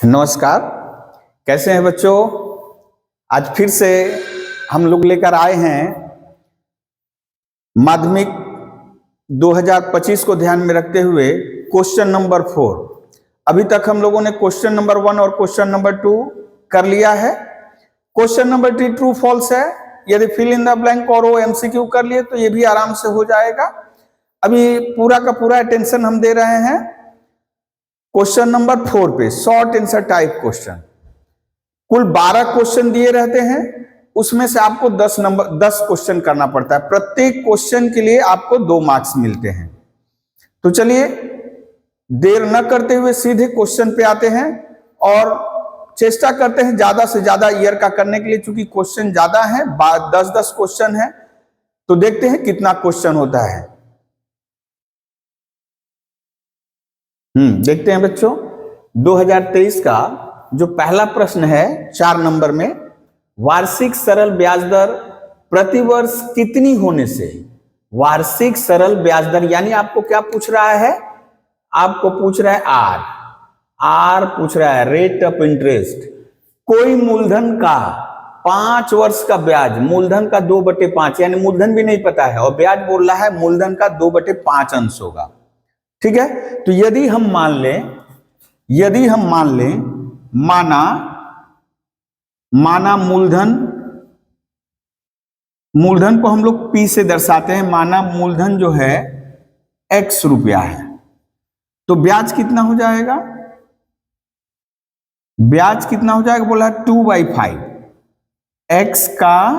नमस्कार। कैसे हैं बच्चों? आज फिर से हम लोग लेकर आए हैं माध्यमिक 2025 को ध्यान में रखते हुए क्वेश्चन नंबर 4। अभी तक हम लोगों ने क्वेश्चन नंबर 1 और क्वेश्चन नंबर 2 कर लिया है। क्वेश्चन नंबर 3 ट्रू फॉल्स है। यदि फिल इन द ब्लैंक और वो एमसीक्यू कर लिए तो ये भी आराम से हो जाएगा। अभी पूरा का पूरा अटेंशन हम दे रहे हैं क्वेश्चन नंबर 4 पे, शॉर्ट आंसर टाइप क्वेश्चन। कुल 12 क्वेश्चन दिए रहते हैं, उसमें से आपको 10 क्वेश्चन करना पड़ता है। प्रत्येक क्वेश्चन के लिए आपको 2 मार्क्स मिलते हैं। तो चलिए देर न करते हुए सीधे क्वेश्चन पे आते हैं और चेष्टा करते हैं ज्यादा से ज्यादा ईयर का करने के लिए, चूंकि क्वेश्चन ज्यादा है, 10-10 क्वेश्चन है। तो देखते हैं कितना क्वेश्चन होता है। देखते हैं बच्चों। 2023 का जो पहला प्रश्न है 4 नंबर में, वार्षिक सरल ब्याज दर प्रतिवर्ष कितनी होने से। वार्षिक सरल ब्याज दर यानी आपको क्या पूछ रहा है? आपको पूछ रहा है आर पूछ रहा है, रेट ऑफ इंटरेस्ट। कोई मूलधन का 5 वर्ष का ब्याज, मूलधन का 2/5 यानी मूलधन भी नहीं पता है और ब्याज बोल रहा है मूलधन का 2/5 अंश होगा। ठीक है, तो यदि हम मान लें माना मूलधन को हम लोग P से दर्शाते हैं। माना मूलधन जो है X रुपया है, तो ब्याज कितना हो जाएगा? ब्याज कितना हो जाएगा बोला 2/5। X का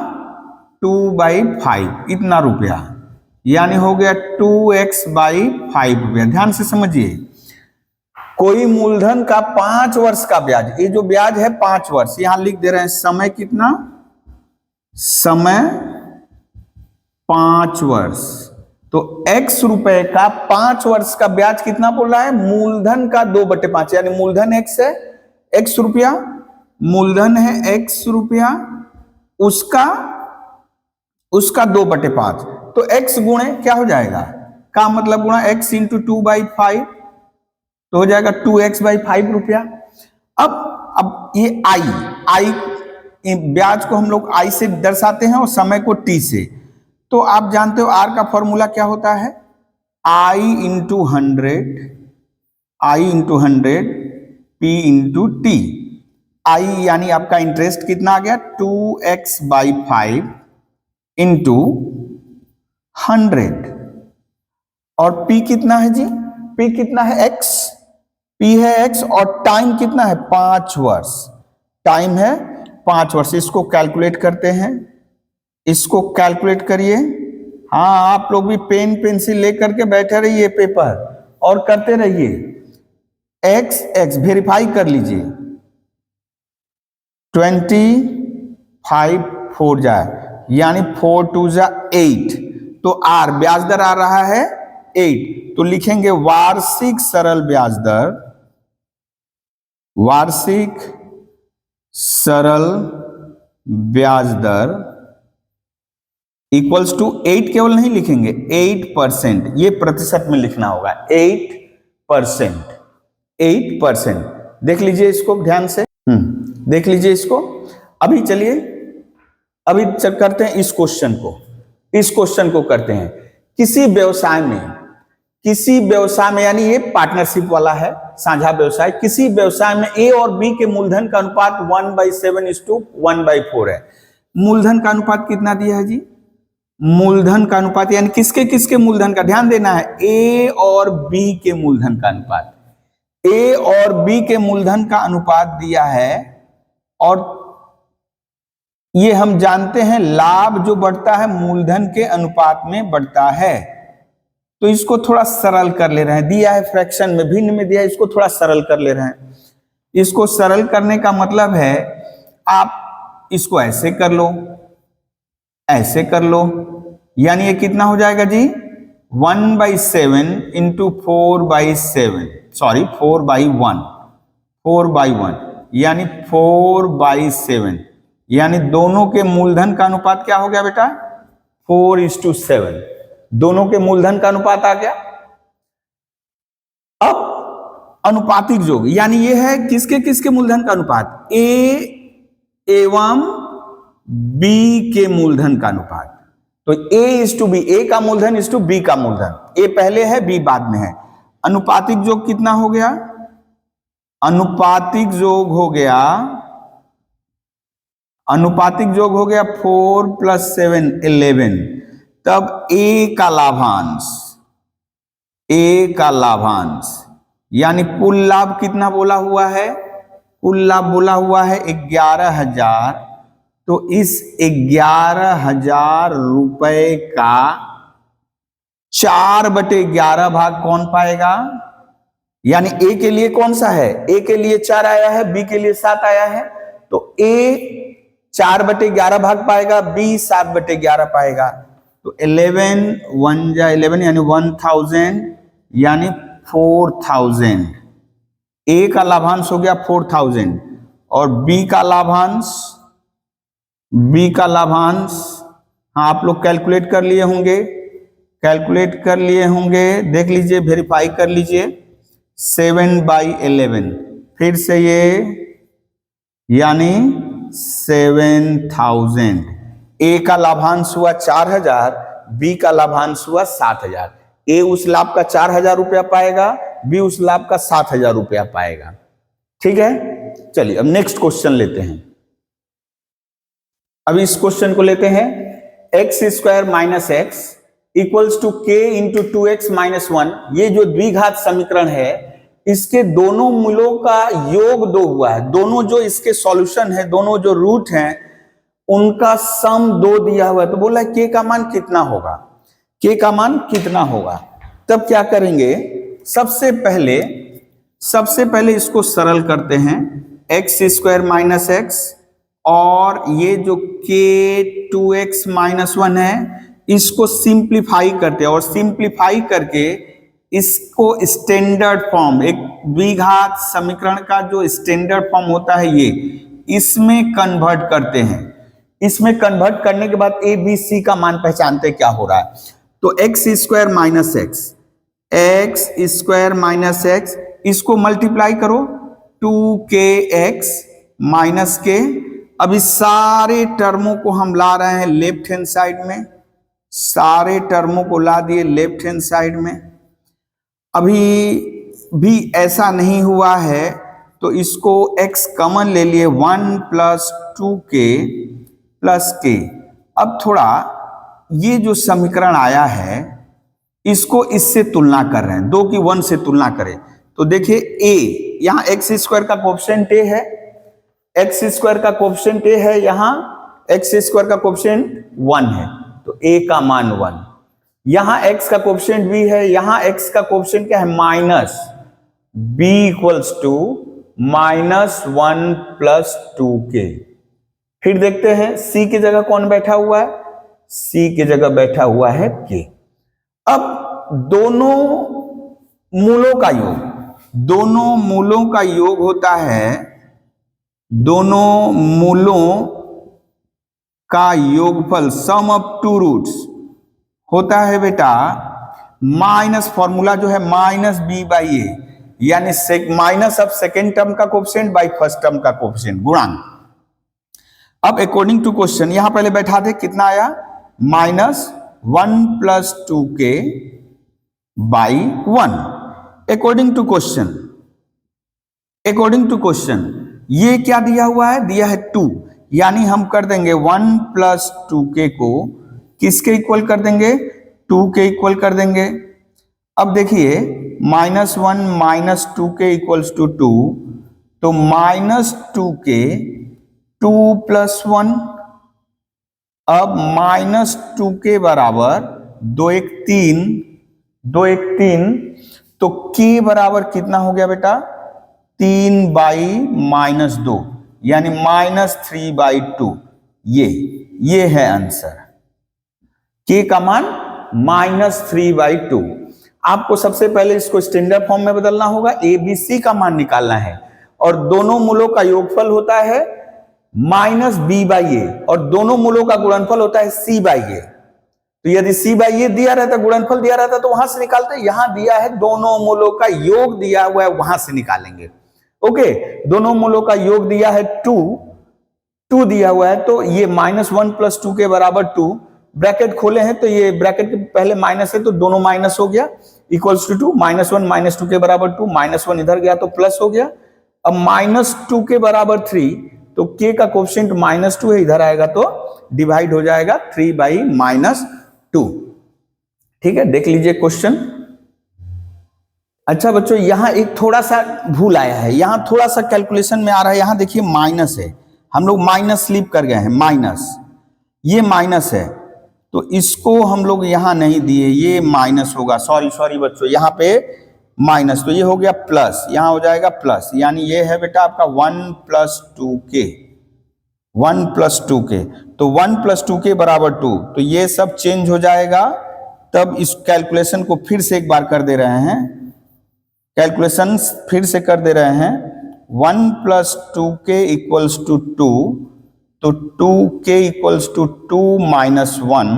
2/5 इतना रुपया, यानी हो गया 2x/5 रुपया। ध्यान से समझिए, कोई मूलधन का 5 वर्ष का ब्याज, ये जो ब्याज है 5 वर्ष, यहां लिख दे रहे हैं समय कितना, समय 5 वर्ष। तो x रुपए का 5 वर्ष का ब्याज कितना बोल रहा है? मूलधन का 2/5 यानी मूलधन x है, x रुपया, मूलधन है x रुपया, उसका 2/5। तो x गुणे क्या हो जाएगा, का मतलब गुणा x इंटू 2/5, तो हो जाएगा 2x/5 रुपया। अब ये I ब्याज को हम लोग I से दर्शाते हैं और समय को T से। तो आप जानते हो R का फॉर्मूला क्या होता है? I into 100 P into T। I यानी आपका इंटरेस्ट कितना आ गया 2x/5 इंटू 100, और P कितना है जी? P कितना है? X। P है X और टाइम कितना है? 5 वर्ष। टाइम है 5 वर्ष। इसको कैलकुलेट करते हैं, इसको कैलकुलेट करिए। हाँ, आप लोग भी पेन पेंसिल लेकर के बैठे रहिए पेपर और करते रहिए। x वेरीफाई कर लीजिए। 25 4 जाए यानी 4 2 जा 8, तो R ब्याज दर आ रहा है 8। तो लिखेंगे वार्षिक सरल ब्याज दर, वार्षिक सरल ब्याज दर इक्वल्स टू 8। केवल नहीं लिखेंगे 8%, ये प्रतिशत में लिखना होगा 8%। देख लीजिए इसको ध्यान से, देख लीजिए इसको। अभी चलिए करते हैं इस क्वेश्चन को करते हैं। किसी व्यवसाय में यानी ये पार्टनरशिप वाला है, साझा व्यवसाय। किसी व्यवसाय में A और B के मूलधन का अनुपात 1/7:1/4 है। मूलधन का अनुपात कितना दिया है जी? मूलधन का अनुपात यानी किसके मूलधन का, ध्यान देना है, A और B के मूलधन का अनुपात। A और B के मूलधन का अनुपात दिया है, और ये हम जानते हैं लाभ जो बढ़ता है मूलधन के अनुपात में बढ़ता है। तो इसको थोड़ा सरल कर ले रहे हैं, दिया है फ्रैक्शन में, भिन्न में दिया है, इसको थोड़ा सरल कर ले रहे हैं। इसको सरल करने का मतलब है आप इसको ऐसे कर लो, ऐसे कर लो, यानी ये कितना हो जाएगा जी 1/7 इंटू 4/1 यानी 4/7, यानी दोनों के मूलधन का अनुपात क्या हो गया बेटा 4:7। दोनों के मूलधन का अनुपात आ गया। अब अनुपातिक योग यानी ये है किसके किसके मूलधन का अनुपात, ए एवं बी के मूलधन का अनुपात। तो ए इज टू बी, ए का मूलधन इज टू बी का मूलधन, ए पहले है बी बाद में है। अनुपातिक योग कितना हो गया, अनुपातिक योग हो गया, अनुपातिक योग हो गया 4 + 7 11। तब ए का लाभांश, ए का लाभांश यानी कुल लाभ कितना बोला हुआ है, कुल लाभ बोला हुआ है 11,000। तो इस 11,000 रुपए का 4/11 भाग कौन पाएगा, यानी ए के लिए कौन सा है, ए के लिए 4 आया है, बी के लिए 7 आया है। तो ए 4/11 भाग पाएगा, बी 7/11 पाएगा। तो 11 1 जा 11 यानी 1000 यानी 4000। ए का लाभांश हो गया 4000 और बी का लाभांश, बी का लाभांश हाँ आप लोग कैलकुलेट कर लिए होंगे, कैलकुलेट कर लिए होंगे, देख लीजिए, वेरीफाई कर लीजिए। 7/11 फिर से ये यानी 7000। ए का लाभांश हुआ 4000, बी का लाभांश हुआ 7000। ए उस लाभ का 4000 रुपया पाएगा, बी उस लाभ का 7000 रुपया पाएगा। ठीक है, चलिए अब नेक्स्ट क्वेश्चन लेते हैं। अब इस क्वेश्चन को लेते हैं, x² - x equals to k × 2x - 1। ये जो द्विघात समीकरण है इसके दोनों मूलों का योग 2 हुआ है, दोनों जो इसके सॉल्यूशन है, दोनों जो रूट हैं उनका सम 2 दिया हुआ है। तो बोला k का मान कितना होगा, k का मान कितना होगा। तब क्या करेंगे, सबसे पहले इसको सरल करते हैं, x² - x और ये जो k 2x - 1 है इसको सिंप्लीफाई करते हैं और सिंप्लीफाई करके इसको स्टैंडर्ड फॉर्म, एक द्विघात समीकरण का जो स्टैंडर्ड फॉर्म होता है ये, इसमें कन्वर्ट करते हैं। इसमें कन्वर्ट करने के बाद ए बी सी का मान पहचानते क्या हो रहा है। तो x² - x इसको मल्टीप्लाई करो 2kx - k। अब इस सारे टर्मों को हम ला रहे हैं लेफ्ट हैंड साइड में, सारे टर्मों को ला दिए लेफ्ट हैंड साइड में। अभी भी ऐसा नहीं हुआ है तो इसको x कॉमन ले लिए, 1 + 2k + k। अब थोड़ा ये जो समीकरण आया है इसको इससे तुलना कर रहे हैं, 2 की 1 से तुलना करें तो देखिए a, यहाँ x² का कोएफिशिएंट a है, x² का कोएफिशिएंट a है, यहाँ x² का कोएफिशिएंट 1 है तो a का मान 1। यहाँ x का कोएफिशिएंट b है, यहाँ x का कोएफिशिएंट क्या है माइनस, b = -1 + 2k। फिर देखते हैं c की जगह कौन बैठा हुआ है, c की जगह बैठा हुआ है k। अब दोनों मूलों का योग, दोनों मूलों का योग होता है, दोनों मूलों का योगफल सम ऑफ 2 रूट्स होता है बेटा माइनस, फॉर्मूला जो है -b/a यानी माइनस ऑफ सेकेंड टर्म का कोएफिशिएंट बाय फर्स्ट टर्म का कोएफिशिएंट, गुणांक। अब अकॉर्डिंग टू क्वेश्चन यहां पहले बैठा दे, कितना आया -1 + 2k / 1। अकॉर्डिंग टू क्वेश्चन ये क्या दिया हुआ है, दिया है 2, यानी हम कर देंगे 1 + 2k को किसके इक्वल कर देंगे, 2 के इक्वल कर देंगे। अब देखिए -1 - 2k = 2, तो -2k 2 + 1। अब -2k बराबर 2 × 1 = 3, तो k बराबर कितना हो गया बेटा 3/-2 यानी -3/2। ये है आंसर, k का मान -3/2। आपको सबसे पहले इसको स्टैंडर्ड फॉर्म में बदलना होगा, a b c का मान निकालना है और दोनों मूलों का योगफल होता है -b/a और दोनों मूलों का गुणनफल होता है c/a। तो यदि C बाई ए दिया रहता, गुणनफल दिया रहता तो वहां से निकालते, यहां दिया है दोनों मूलों का योग दिया हुआ है, वहां से निकालेंगे। ओके, दोनों मूलों का योग दिया है 2 दिया हुआ है, तो ये -1 + 2 के बराबर 2, ब्रैकेट खोले हैं तो ये ब्रैकेट के पहले माइनस है तो दोनों माइनस हो गया, इक्वल्स टू 2, -1 - 2 के बराबर 2, -1 इधर गया तो प्लस हो गया। अब -2 के बराबर 3, तो k का कोफिशिएंट -2 है, इधर आएगा तो डिवाइड हो जाएगा 3/-2। ठीक है, देख लीजिए क्वेश्चन। अच्छा बच्चों, यहां एक थोड़ा सा भूल आया है, यहां थोड़ा सा कैलकुलेशन में आ रहा है, यहां देखिए माइनस है, हम लोग माइनस स्लिप कर गए हैं, माइनस, ये माइनस है तो इसको हम लोग यहां नहीं दिए, ये माइनस होगा, सॉरी बच्चों, यहाँ पे माइनस, तो ये हो गया प्लस, यहां हो जाएगा प्लस, यानी ये है बेटा आपका 1 + 2k, 1 + 2k, तो 1 + 2k बराबर 2, तो ये सब चेंज हो जाएगा। तब इस कैलकुलेशन को फिर से एक बार कर दे रहे हैं, कैलकुलेशन फिर से कर दे रहे हैं, 1 + 2k = 2, तो 2k = 2 - 1,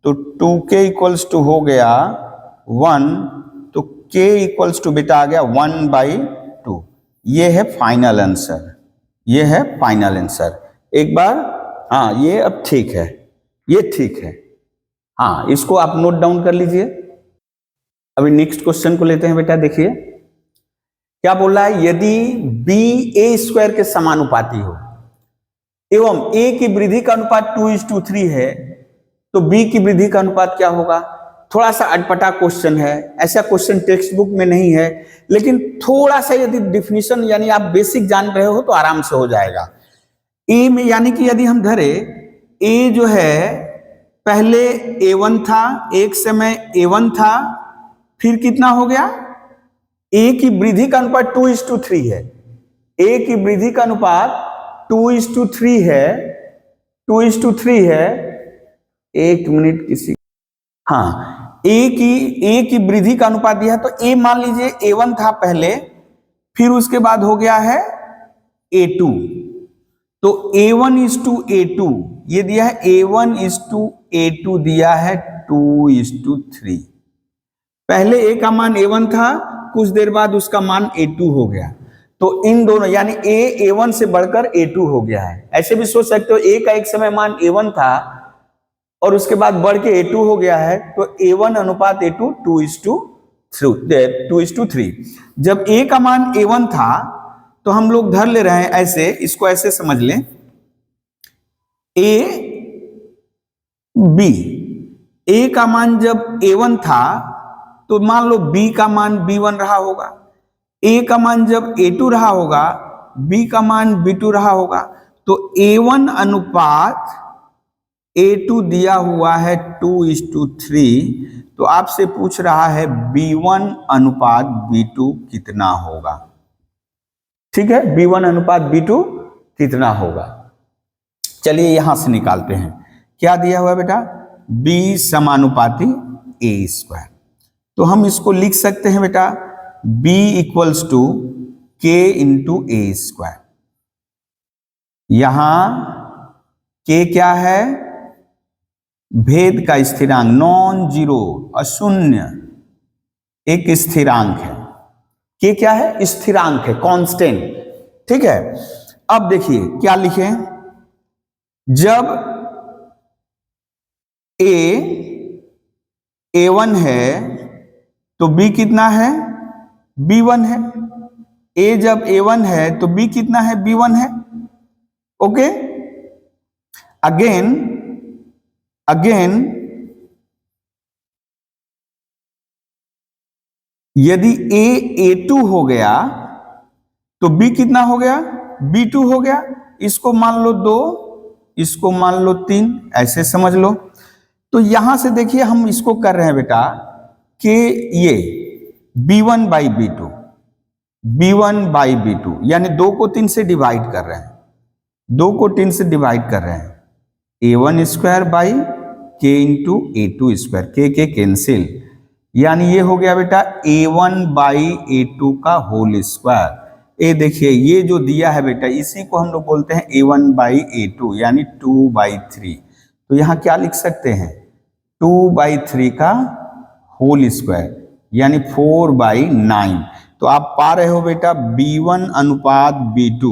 तो 2k = हो गया 1, तो k = बेटा आ गया 1/2। ये है फाइनल आंसर, ये है फाइनल आंसर। एक बार, हाँ ये अब ठीक है, ये ठीक है, हाँ इसको आप नोट डाउन कर लीजिए। अभी नेक्स्ट क्वेश्चन को लेते हैं बेटा, देखिए क्या बोल रहा है, यदि b a² के समानुपाती हो एवं a की वृद्धि का अनुपात 2:3 है, तो b की वृद्धि का अनुपात क्या होगा। थोड़ा सा अटपटा क्वेश्चन है, ऐसा क्वेश्चन टेक्स्ट बुक में नहीं है, लेकिन थोड़ा सा यदि डिफिनीशन यानी आप बेसिक जान रहे हो तो आराम से हो जाएगा। a में यानी कि यदि हम धरे a जो है पहले a1 था, एक समय a1 था, फिर कितना हो गया, a की वृद्धि का अनुपात 2:3 है, a की वृद्धि का अनुपात 2:3 है, 2:3 है, एक मिनट किसी, हाँ a की वृद्धि का अनुपात दिया है, तो a मान लीजिए a1 था पहले, फिर उसके बाद हो गया है a2, तो a1:a2 ये दिया है, a1:a2 दिया है 2:3। पहले a का मान a1 था, कुछ देर बाद उसका मान a2 हो गया, तो इन दोनों यानी a1 से बढ़कर a2 हो गया है। ऐसे भी सोच सकते हो, a का एक समय मान a1 था और उसके बाद बढ़ के a2 हो गया है, तो a1 अनुपात a2 2:3। जब a का मान a1 था तो हम लोग धर ले रहे हैं ऐसे, इसको ऐसे समझ लें, a का मान जब a1 था तो मान लो b का मान b1 रहा होगा, a का मान जब a2 रहा होगा, b का मान b2 रहा होगा, तो a1 अनुपात a2 दिया हुआ है 2:3, तो आपसे पूछ रहा है b1 अनुपात b2 कितना होगा। ठीक है, b1 अनुपात b2 कितना होगा। चलिए यहां से निकालते हैं, क्या दिया हुआ है बेटा, b समानुपाती a², तो हम इसको लिख सकते हैं बेटा b = k × a²। यहां k क्या है, भेद का स्थिरांक, नॉन जीरो, अशून्य एक स्थिरांक है। k क्या है, स्थिरांक है, कांस्टेंट। ठीक है, अब देखिए क्या लिखें, जब a1 है तो b कितना है, b1 है, a जब a1 है तो b कितना है, b1 है। ओके, अगेन यदि a2 हो गया तो b कितना हो गया, b2 हो गया। इसको मान लो 2, इसको मान लो 3, ऐसे समझ लो। तो यहां से देखिए हम इसको कर रहे हैं बेटा कि ये b1/b2, b1/b2 यानी 2 को 3 से डिवाइड कर रहे हैं, 2 को 3 से डिवाइड कर रहे हैं, a1² k × a2², के कैंसिल, यानी ये हो गया बेटा a1/a2 का होल स्क्वायर। ये देखिए ये जो दिया है बेटा, इसी को हम लोग बोलते हैं a1/a2 यानी 2/3। तो यहाँ क्या लिख सकते हैं, 2/3 का होल स्क्वायर यानी 4/9। तो आप पा रहे हो बेटा B1 अनुपात B2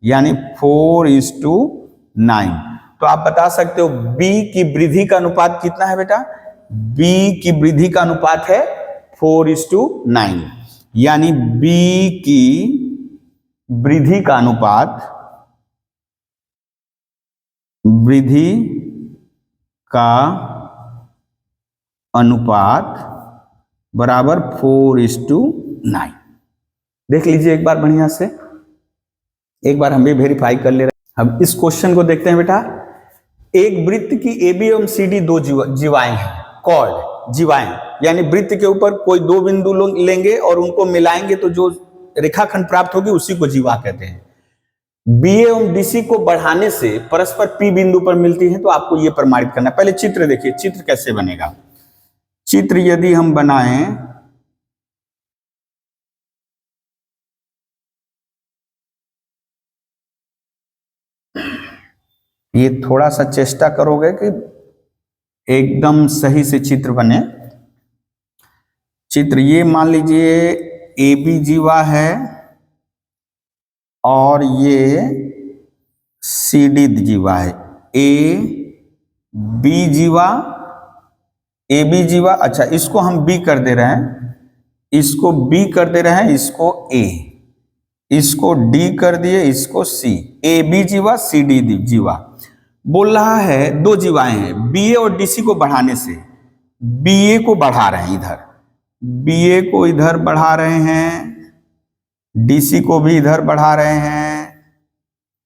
यानी 4:9। तो आप बता सकते हो B की वृद्धि का अनुपात कितना है बेटा? B की वृद्धि का अनुपात है 4:9 यानी B की वृद्धि का अनुपात बराबर 4:9। देख लीजिए एक बार बढ़िया से, एक बार हम भी वेरीफाई कर ले रहे हैं। हम इस क्वेश्चन को देखते हैं बेटा। एक वृत्त की AB एवं CD दो जीवाएं हैं, कॉर्ड जीवाएं, यानी वृत्त के ऊपर कोई दो बिंदु लेंगे और उनको मिलाएंगे तो जो रेखाखंड प्राप्त होगी उसी को जीवा कहते हैं। BA एवं DC को बढ़ाने से परस्पर P बिंदु पर मिलती है। तो आपको यह प्रमाणित करना है। पहले चित्र देखिए, चित्र कैसे बनेगा। चित्र यदि हम बनाएं, ये थोड़ा सा चेष्टा करोगे कि एकदम सही से चित्र बने। चित्र ये मान लीजिए AB जीवा है और ये CD जीवा है। AB जीवा, AB जीवा, अच्छा इसको हम B कर दे रहे हैं, इसको B कर दे रहे हैं, इसको A, इसको D कर दिए, इसको C। AB जीवा CD जीवा। बोल रहा है दो जीवाएं हैं, BA और DC को बढ़ाने से BA को बढ़ा रहे हैं, इधर BA को इधर बढ़ा रहे हैं, DC को भी इधर बढ़ा रहे हैं।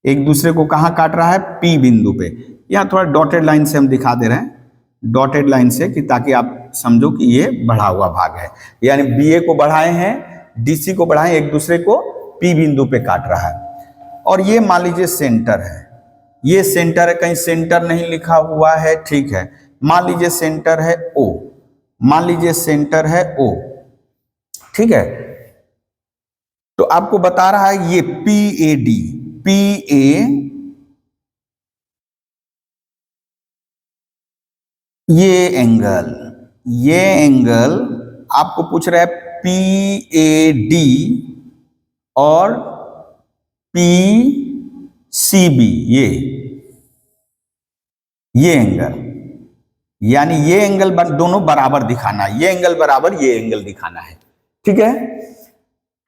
एक दूसरे को कहाँ काट रहा है? P बिंदु पे। यहाँ थोड़ा डॉटेड लाइन से हम दिखा दे रहे हैं, डॉटेड लाइन से, कि ताकि आप समझो कि ये बढ़ा हुआ भाग है। यानी BA को बढ़ाए हैं, DC को बढ़ाए, एक दूसरे को P बिंदु पे काट रहा है। और ये मान लीजिए सेंटर है, ये सेंटर है, कहीं सेंटर नहीं लिखा हुआ है, ठीक है। मान लीजिए सेंटर है O, मान लीजिए सेंटर है O, ठीक है। तो आपको बता रहा है ये PAD, ये एंगल आपको पूछ रहा है PAD और PCB, ये एंगल, यानी ये एंगल दोनों बराबर दिखाना है, ये एंगल बराबर ये एंगल दिखाना है, ठीक है।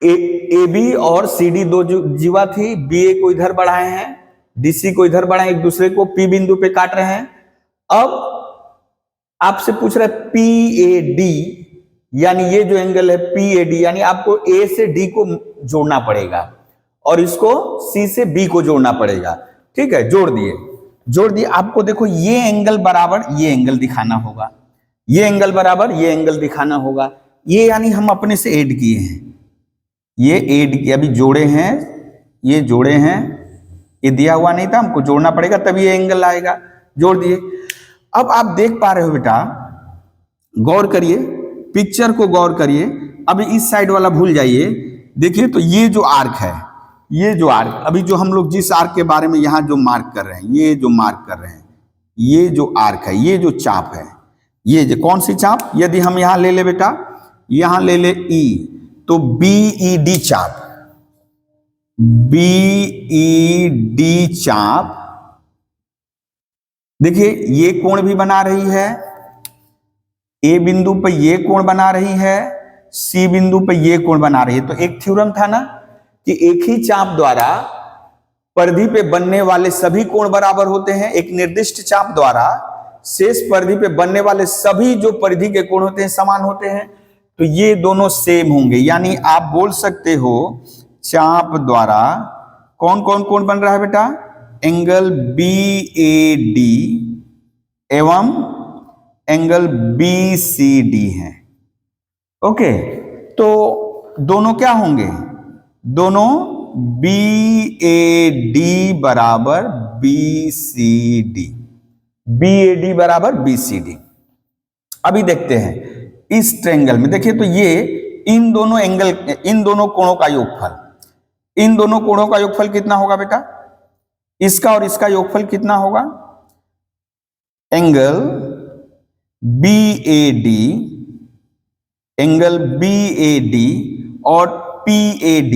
AB और CD दो जीवा थी, BA को इधर बढ़ाए हैं, DC को इधर बढ़ाए, एक दूसरे को P बिंदु पे काट रहे हैं। अब आपसे पूछ रहा है PAD, यानी ये जो एंगल है PAD, यानी आपको A से D को जोड़ना पड़ेगा और इसको C से B को जोड़ना पड़ेगा, ठीक है। जोड़ दिए। आपको देखो ये एंगल बराबर ये एंगल दिखाना होगा, ये एंगल बराबर ये एंगल दिखाना होगा। ये यानी हम अपने से ऐड किए हैं, ये ऐड किया, अभी जोड़े हैं, ये जोड़े हैं, ये दिया हुआ नहीं था, हमको जोड़ना पड़ेगा तभी ये एंगल आएगा। जोड़ दिए। अब आप देख पा रहे हो बेटा, गौर करिए, पिक्चर को गौर करिए। अभी इस साइड वाला भूल जाइए। देखिए तो ये जो आर्क है, ये जो आर्क, अभी जो हम लोग जिस आर्क के बारे में यहाँ जो मार्क कर रहे हैं, ये जो मार्क कर रहे हैं, ये जो आर्क है, ये जो चाप है, ये जो कौन सी चाप, यदि हम यहाँ ले ले बेटा, यहाँ ले ले E, तो BED चाप, BED चाप, देखिए ये कोण भी बना रही है, A बिंदु पर ये कोण बना रही है, C बिंदु पर ये कोण बना रही है। तो एक थ्योरम था ना कि एक ही चाप द्वारा परिधि पे बनने वाले सभी कोण बराबर होते हैं। एक निर्दिष्ट चाप द्वारा शेष परिधि पे बनने वाले सभी जो परिधि के कोण होते हैं समान होते हैं। तो ये दोनों सेम होंगे, यानी आप बोल सकते हो चाप द्वारा कौन कौन कोण बन रहा है बेटा? एंगल BAD एवं एंगल BCD है। ओके, तो दोनों क्या होंगे? दोनों BAD बराबर BCD, BAD बराबर BCD। अभी देखते हैं इस ट्रायंगल में, देखिए तो ये इन दोनों एंगल, इन दोनों कोणों का योगफल, इन दोनों कोणों का योगफल कितना होगा बेटा? इसका और इसका योगफल कितना होगा? एंगल BAD, एंगल BAD और PAD।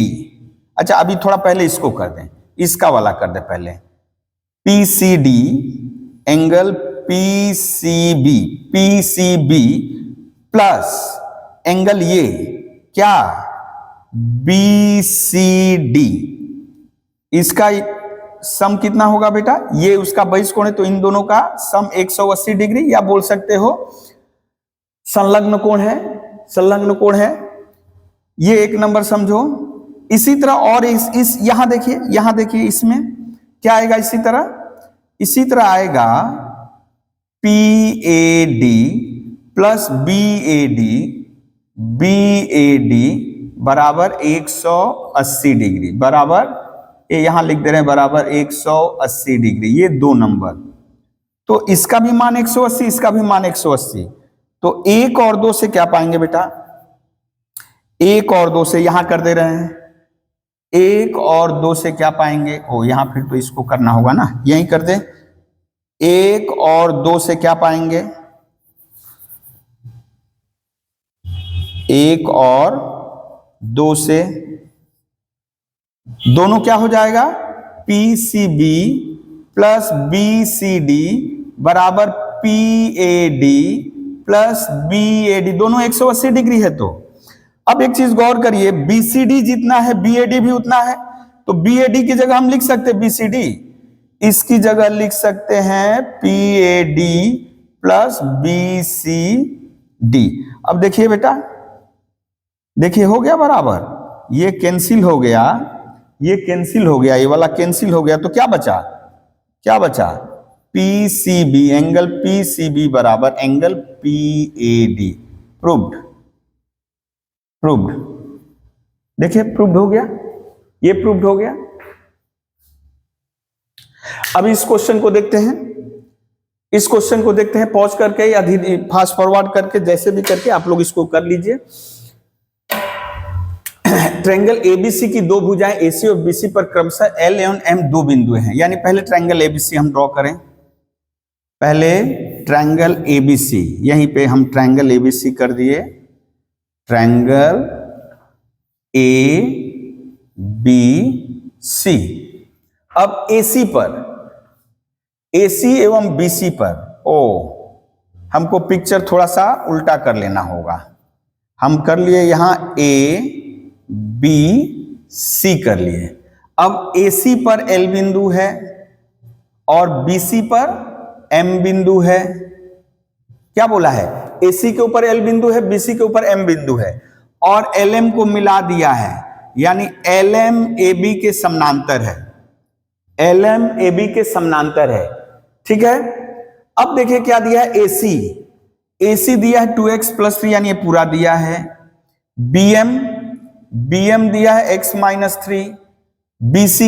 अच्छा अभी थोड़ा पहले इसको कर दें, इसका वाला कर दें पहले। PCD, angle PCB plus angle ये क्या BCD, इसका सम कितना होगा बेटा? ये उसका बहिष कोण है तो इन दोनों का सम 180 डिग्री, या बोल सकते हो संलग्न कोण है, संलग्न कोण है। ये एक नंबर समझो। इसी तरह और इस यहां देखिए इसमें क्या आएगा? इसी तरह आएगा PAD प्लस BAD बराबर 180 डिग्री, बराबर ये यहां लिख दे रहे हैं बराबर 180 डिग्री, ये दो नंबर। तो इसका भी मान 180, इसका भी मान 180। तो 1 और 2 से क्या पाएंगे बेटा? 1 और 2 से यहां कर दे रहे हैं, 1 और 2 से क्या पाएंगे? ओ यहां फिर तो इसको करना होगा ना, यहीं कर दे। 1 और 2 से क्या पाएंगे? 1 और 2 से दोनों क्या हो जाएगा? PCB प्लस BCD बराबर PAD प्लस BAD, दोनों 180 डिग्री है। तो अब एक चीज गौर करिए, BCD जितना है BAD भी उतना है, तो BAD की जगह हम लिख सकते हैं BCD, इसकी जगह लिख सकते हैं PAD प्लस BCD। अब देखिए बेटा, देखिए हो गया बराबर, ये कैंसिल हो गया, ये कैंसिल हो गया, ये वाला कैंसिल हो गया, तो क्या बचा? PCB, एंगल PCB बराबर एंगल PAD। प्रूव्ड। देखिए प्रूव्ड हो गया, ये प्रूव्ड हो गया। अब इस क्वेश्चन को देखते हैं, पॉज करके या फास्ट फॉरवर्ड करके, जैसे भी करके आप लोग इसको कर लीजिए। ट्रायंगल ABC की दो भुजाएं AC और BC पर क्रमशः L एवं M दो बिंदु हैं। यानी पहले ट्रायंगल ABC हम ड्रॉ करें, पहले ट्रायंगल ABC, यहीं पे हम ट्रायंगल ABC कर दिए, ट्रायंगल ABC। अब AC एवं BC पर हमको पिक्चर थोड़ा सा उल्टा कर लेना होगा। हम कर लिए यहां ABC कर लिए। अब AC पर L बिंदु है और BC पर M बिंदु है। क्या बोला है? AC के ऊपर L बिंदु है, BC के ऊपर M बिंदु है, और LM को मिला दिया है, यानी LM AB के समानांतर है, LM AB के समानांतर है। ठीक है। अब देखिए क्या दिया है? AC दिया है 2x प्लस 3, यानी ये पूरा दिया है। BM दिया है x माइनस 3, BC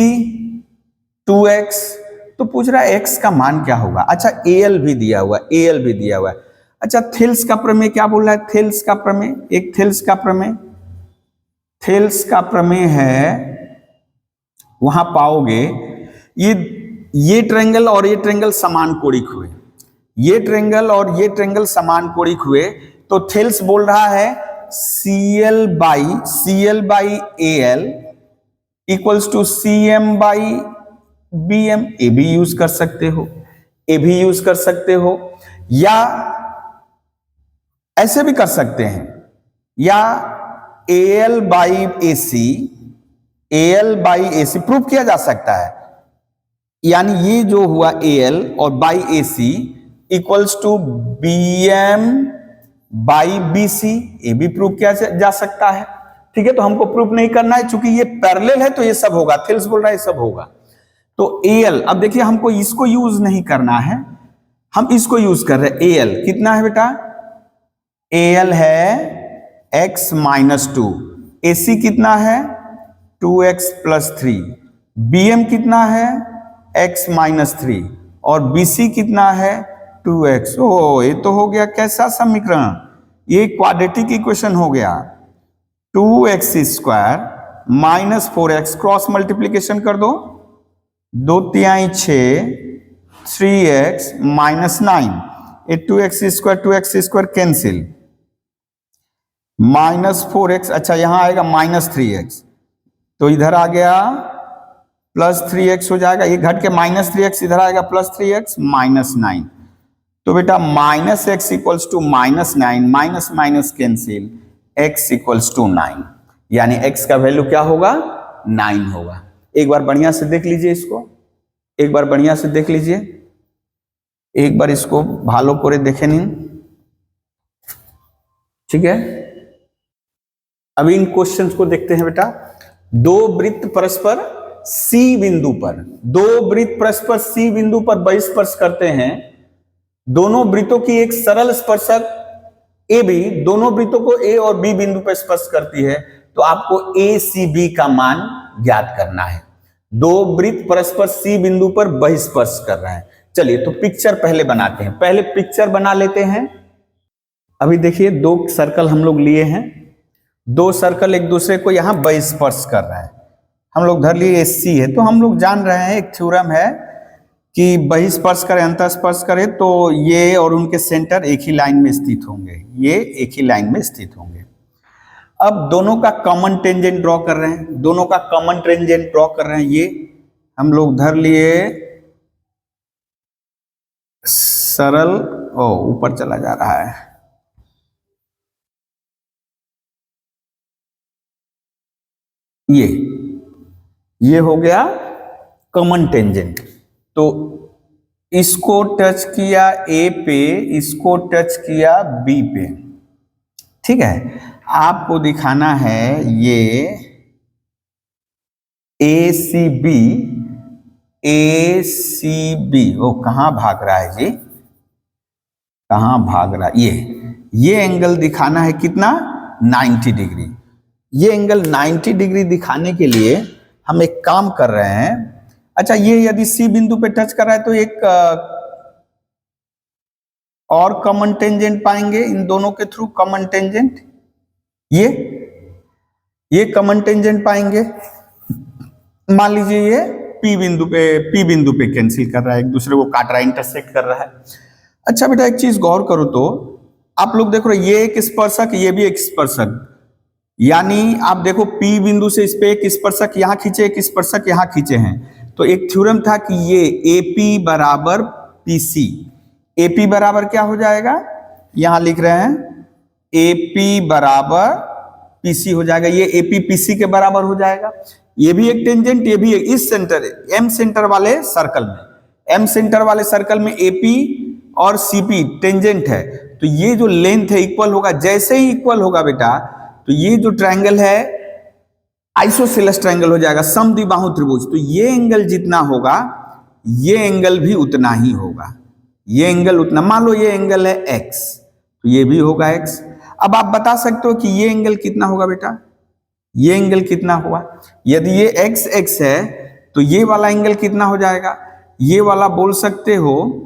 2x, तो पूछ रहा है x का मान क्या होगा। अच्छा AL भी दिया हुआ है, अच्छा थेल्स का प्रमेय क्या बोल रहा है? थेल्स का प्रमेय है, वहां पाओगे ये ट्रायंगल और ये ट्रायंगल समान कोणिक हुए, ये ट्रायंगल और ये ट्रायंगल समान कोणिक हुए, तो थेल्स बोल रहा है CL by AL equals to CM by BM। ए भी यूज कर सकते हो, या ऐसे भी कर सकते हैं, या AL बाई AC प्रूव किया जा सकता है। यानी ये जो हुआ AL और by AC equals to BM by BC, ये भी प्रूव किया जा सकता है। ठीक है, तो हमको प्रूव नहीं करना है, चूंकि ये पैरेलल है तो ये सब होगा, थेल्स बोल रहा है ये सब होगा। तो AL, अब देखिए हमको इसको यूज नहीं करना है, हम इसको यूज कर रहे हैं। AL कितना है बेटा? AL है x माइनस 2, AC कितना है? 2x प्लस 3, BM कितना है? x माइनस 3, और BC कितना है? 2x। ये तो हो गया कैसा समीकरण? ये क्वाड्रेटिक इक्वेशन हो गया। 2x square minus 4x, cross multiplication कर दो, 2 तिहाई 6, 3x माइनस 9, ये 2x² कैंसिल, -4x, अच्छा यहां आएगा -3x, तो इधर आ गया +3x हो जाएगा, ये घट के -3x इधर आएगा +3x -9। तो बेटा -x = -9, minus minus cancel, x = 9, यानी x का वैल्यू क्या होगा 9 होगा। एक बार बढ़िया से देख लीजिए इसको, एक बार बढ़िया से देख लीजिए, एक बार इसको भालो करे देखे नहीं, ठीक है। अभी इन क्वेश्चंस को देखते हैं बेटा। दो वृत्त परस्पर C बिंदु पर, दो वृत्त परस्पर C बिंदु पर बहिस्पर्श करते हैं, दोनों वृत्तों की एक सरल स्पर्शक AB दोनों वृत्तों को A और B बिंदु पर स्पर्श करती है, तो आपको ACB का मान ज्ञात करना है। दो वृत्त परस्पर C बिंदु पर बहिस्पर्श कर रहे हैं। चलिए तो पिक्चर पहले बनाते हैं, पहले पिक्चर बना लेते हैं। अभी देखिए दो सर्कल हम लोग लिए हैं, दो सर्कल एक दूसरे को यहां बहिस्पर्श कर रहे हैं, हम लोग धर लिए AC है, तो हम लोग जान रहे हैं एक थ्योरम है कि बहिस्पर्श करे अंतःस्पर्श करे तो ये और उनके सेंटर एक ही लाइन में स्थित होंगे, ये एक ही लाइन में स्थित होंगे। अब दोनों का कॉमन टेंजेंट ड्रॉ कर रहे हैं, दोनों का कॉमन टेंजेंट ड्रॉ कर रहे हैं, ये हम लोग धर लिए सरल, ऊपर चला जा रहा है, ये हो गया कॉमन टेंजेंट। तो इसको टच किया A पे, इसको टच किया B पे, ठीक है। आपको दिखाना है ये ACB, कहां भाग रहा है जी, कहां भाग रहा है, ये एंगल दिखाना है कितना 90 डिग्री। ये एंगल 90 डिग्री दिखाने के लिए हम एक काम कर रहे हैं। अच्छा ये यदि C बिंदु पे टच कर रहा है तो एक और कॉमन टेंजेंट पाएंगे इन दोनों के थ्रू, कॉमन टेंजेंट ये कॉमन टेंजेंट पाएंगे। मान लीजिए ये P बिंदु पे कैंसिल कर रहा है, एक दूसरे को काट रहा है, इंटरसेक्ट कर रहा है। अच्छा बेटा एक चीज गौर करो तो आप लोग देखो ये एक स्पर्शक, ये भी एक स्पर्शक, यानी आप देखो P बिंदु से इस पे एक स्पर्शक यहां खींचे, एक स्पर्शक यहां खींचे हैं, तो एक थ्योरम था कि ये AP बराबर PC, AP बराबर क्या हो जाएगा, यहां लिख रहे हैं AP बराबर PC हो जाएगा, ये AP PC के बराबर हो जाएगा। ये भी एक टेंजेंट, ये भी एक, इस सेंटर M सेंटर वाले सर्कल में, M सेंटर वाले सर्कल में AP और CP टेंजेंट है, तो ये जो लेंथ है इक्वल होगा। जैसे ही इक्वल होगा बेटा तो ये जो ट्रायंगल है आइसोसेलेस ट्रायंगल हो जाएगा, समद्विबाहु त्रिभुज। तो ये एंगल जितना होगा ये एंगल भी उतना ही होगा, ये एंगल उतना, मान लो ये एंगल है x, तो ये भी होगा x। अब आप बता सकते हो कि ये एंगल कितना होगा बेटा, ये एंगल कितना हुआ, यदि ये x है तो ये वाला एंगल कितना हो जाएगा, ये वाला बोल सकते हो,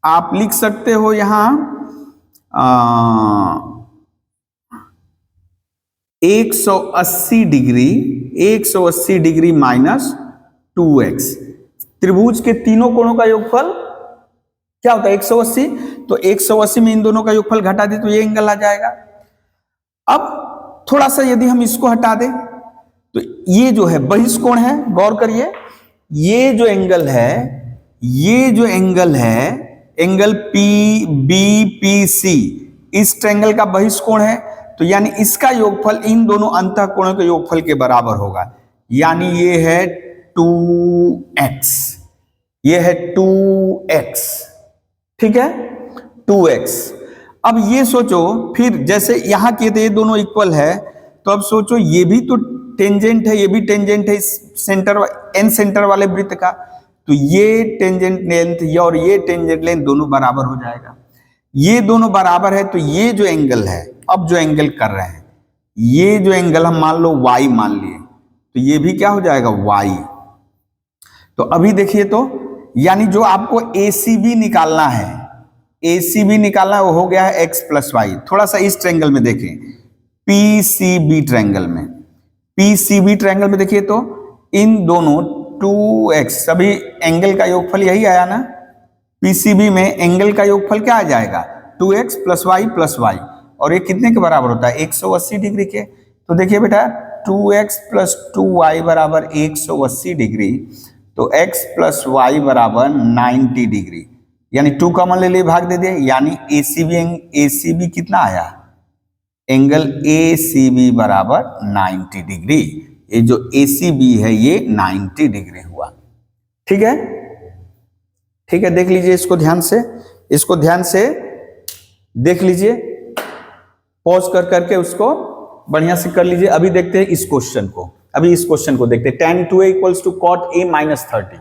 आप लिख सकते हो यहां 180 डिग्री माइनस 2x। त्रिभुज के तीनों कोणों का योगफल क्या होता है 180, तो 180 में इन दोनों का योगफल घटा दे तो ये एंगल आ जाएगा। अब थोड़ा सा यदि हम इसको हटा दें तो ये जो है बहिष्कोण है, गौर करिए, ये जो एंगल है एंगल PBPC, इस ट्रायंगल का बहिष्कोण है, तो यानी इसका योगफल इन दोनों अंतःकोणों के योगफल के बराबर होगा, यानी ये है 2x, ये है 2x, ठीक है 2x। अब ये सोचो फिर जैसे यहां किए थे ये दोनों इक्वल है, तो अब सोचो ये भी तो टेंजेंट है, ये भी टेंजेंट है इस सेंटर n सेंटर वाले वृत्त का, तो ये टेंजेंट लेंथ और ये टेंजेंट लेंथ दोनों बराबर हो जाएगा। ये दोनों बराबर है तो ये जो एंगल है, अब जो एंगल कर रहे हैं, ये जो एंगल हम मान लो y मान लिए, तो ये भी क्या हो जाएगा y। तो अभी देखिए तो यानी जो आपको ACB निकालना है, ACB निकालना है वो हो गया है x प्लस वाई। थोड़ा सा इस ट्रायंगल में देखें, PCB ट्रायंगल में देखिए तो इन दोनों 2x, सभी एंगल का योगफल यही आया ना, पीसीबी में एंगल का योगफल क्या आ जाएगा 2x प्लस वाई, और ये कितने के बराबर होता है 180 डिग्री के। तो देखिए बेटा 2x प्लस 2y बराबर 180 डिग्री, तो x प्लस वाई बराबर 90 डिग्री, यानी 2 कॉमन ले लिए भाग दे दिए, यानी एसीबी कितना आया, एंगल एसीबी बराबर 90 डिग्री। ये जो एसीबी है ये 90 डिग्री हुआ। ठीक है, ठीक है, देख लीजिए इसको ध्यान से, इसको ध्यान से देख लीजिए, पॉज कर करके उसको बढ़िया से कर लीजिए। अभी देखते हैं इस क्वेश्चन को, अभी इस क्वेश्चन को देखते हैं। tan 2a equals to cot a minus 30,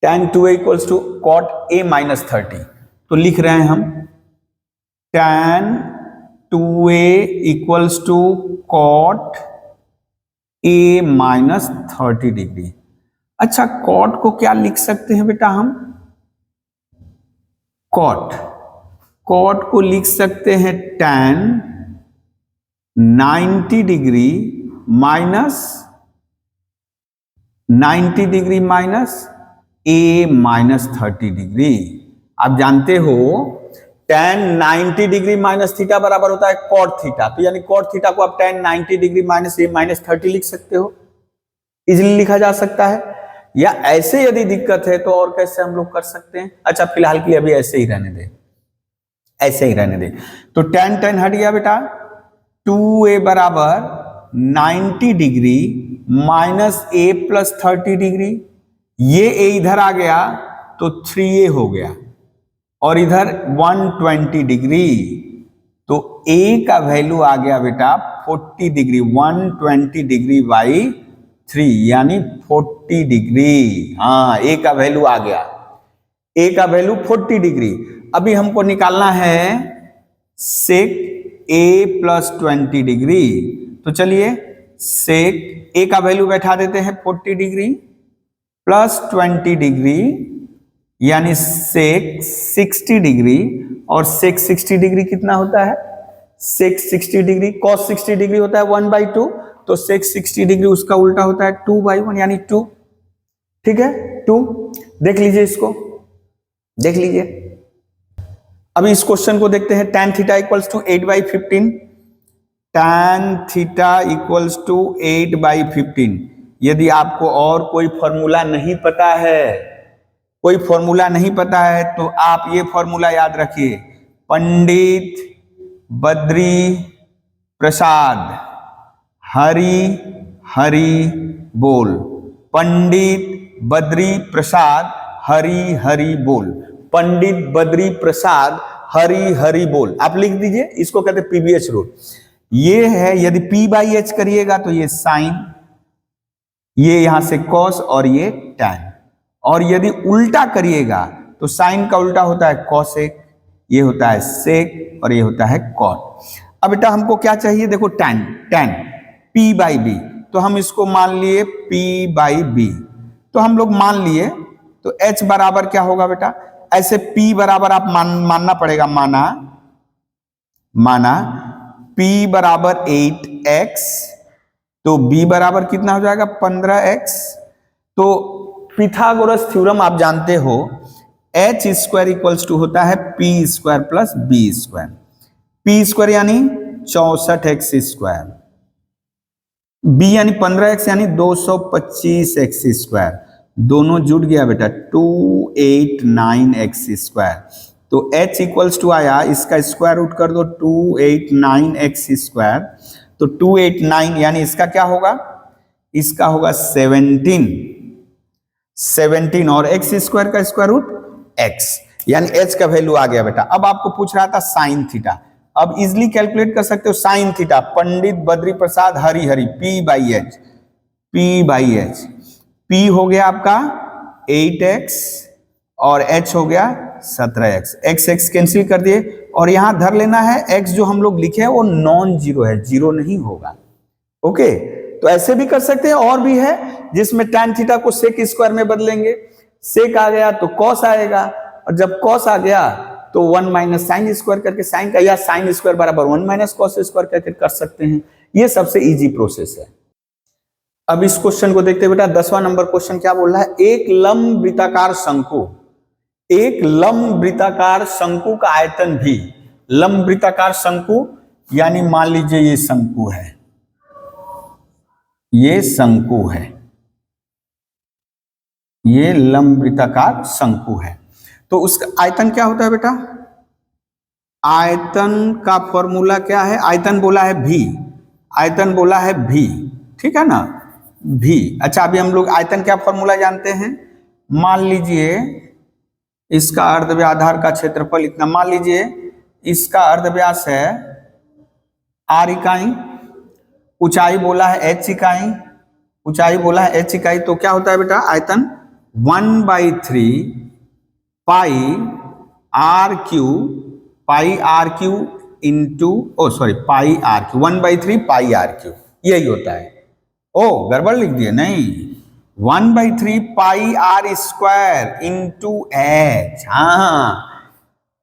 tan 2a equals to cot a minus 30, तो लिख रहे हैं हम tan 2a equals to cot a minus 30 degree. अच्छा, cot को क्या लिख सकते हैं बेटा हम, cot को लिख सकते हैं tan 90 degree minus 90 degree minus a minus 30 degree. आप जानते हो tan 90 डिग्री माइनस थीटा बराबर होता है cot थीटा, तो यानी cot थीटा को आप tan 90 degree minus a minus 30 लिख सकते हो, इजीली लिखा जा सकता है। या ऐसे यदि दिक्कत है तो और कैसे हम लोग कर सकते हैं। अच्छा, फिलहाल के लिए अभी ऐसे ही रहने दे, ऐसे ही रहने दे। तो tan हट गया बेटा, 2a बराबर 90 degree minus a plus 30 degree, ये a इधर आ गया तो 3a हो गया, और इधर 120 डिग्री, तो a का वैल्यू आ गया बेटा 40 डिग्री, 120 डिग्री बाई 3 यानी 40 डिग्री। हाँ, a का वैल्यू आ गया, a का वैल्यू 40 डिग्री। अभी हमको निकालना है sec a प्लस 20 डिग्री, तो चलिए sec a का वैल्यू बैठा देते हैं 40 डिग्री प्लस 20 डिग्री, यानी sec 60 डिग्री, और sec 60 डिग्री कितना होता है, sec 60 डिग्री cos 60 डिग्री होता है 1/2, तो sec 60 डिग्री उसका उल्टा होता है 2/1 यानी 2। ठीक है, 2। देख लीजिए इसको, देख लीजिए। अभी इस क्वेश्चन को देखते हैं। tan theta equals to 8/15, tan theta equals to 8/15। यदि आपको और कोई फॉर्मूला नहीं पता है, कोई फॉर्मूला नहीं पता है, तो आप ये फॉर्मूला याद रखिए, पंडित बद्री प्रसाद हरि हरि बोल, पंडित बद्री प्रसाद हरि हरि बोल, पंडित बद्री प्रसाद हरि हरि बोल। आप लिख दीजिए, इसको कहते हैं पीबीएच रूल। ये है, यदि p/h करिएगा तो ये साइन, ये यहां से कॉस और ये टैन, और यदि उल्टा करिएगा तो साइन का उल्टा होता है कॉसेक, ये होता है सेक, और ये होता है कॉट। अब बेटा हमको क्या चाहिए, देखो टैन, टैन p/b, तो हम इसको मान लिए p/b, तो हम लोग मान लिए, तो h बराबर क्या होगा बेटा, ऐसे p बराबर आप मानना पड़ेगा, माना p बराबर 8x, तो b बराबर कितना हो जाएगा 15x। तो पिथागोरस थ्योरम आप जानते हो, h स्क्वायर इक्वल्स टू होता है p square plus b square, p square यानी 64x स्क्वायर, b यानी 15x यानी 225x स्क्वायर, दोनों जुड़ गया बेटा 289x स्क्वायर। तो h इक्वल्स टू आया, इसका स्क्वायर रूट कर दो 289x स्क्वायर, तो 289 यानी इसका क्या होगा, इसका होगा 17 और x स्क्वायर का स्क्वायर रूट x, यानी h का वैल्यू आ गया बेटा। अब आपको पूछ रहा था साइन थीटा, अब इजिली कैलकुलेट कर सकते हो sine theta, Pandit Badri Prasad Hari Hari p/h, p/h, p हो गया आपका 8x और h हो गया 17x, x कैंसिल कर दिए, और यहां धर लेना है x जो हम लोग लिखे हैं वो नॉन जीरो है, जीरो नहीं होगा। ओके, तो ऐसे भी कर सकते हैं, और भी है जिसमें tan थीटा को सेक स्क्वायर में बदलेंगे, सेक आ गया तो कॉस आएगा, और जब कॉस आ गया तो 1 माइनस साइन स्क्वायर करके साइन का, या साइन स्क्वायर बराबर 1 माइनस कॉस स्क्वायर करके कर सकते हैं। ये सबसे इजी प्रोसेस है। अब इस क्वेश्चन को देखते हैं बेटा, 10वां नंबर क्वेश्चन क्या बोल रहा है, एक लंब वृत्ताकार शंकु एक लंब वृत्ताकार शंकु का आयतन भी, लंब वृत्ताकार शंकु यानी मान लीजिए ये शंकु है, ये शंकु है, ये लंब वृत्ताकार शंकु है, तो उसका आयतन क्या होता है बेटा? आयतन का फॉर्मूला क्या है? आयतन बोला है भी, आयतन बोला है भी, ठीक है ना, भी। अच्छा अभी हम लोग आयतन क्या फॉर्मूला जानते हैं? मान लीजिए इसका अर्धव्यास, आधार का क्षेत्रफल इतना, मान लीजिए इसका अर्धव्यास है r इकाई, ऊंचाई बोला है h इकाई, ऊंचाई बोला है h इकाई, तो क्या होता है बेटा? आयतन 1/3 pi R Q, pi R Q into, oh sorry pi R Q, 1/3 pi R Q, यही होता है। ओ गड़बड़ लिख दिए, नहीं, 1/3 pi are square into H, हाँ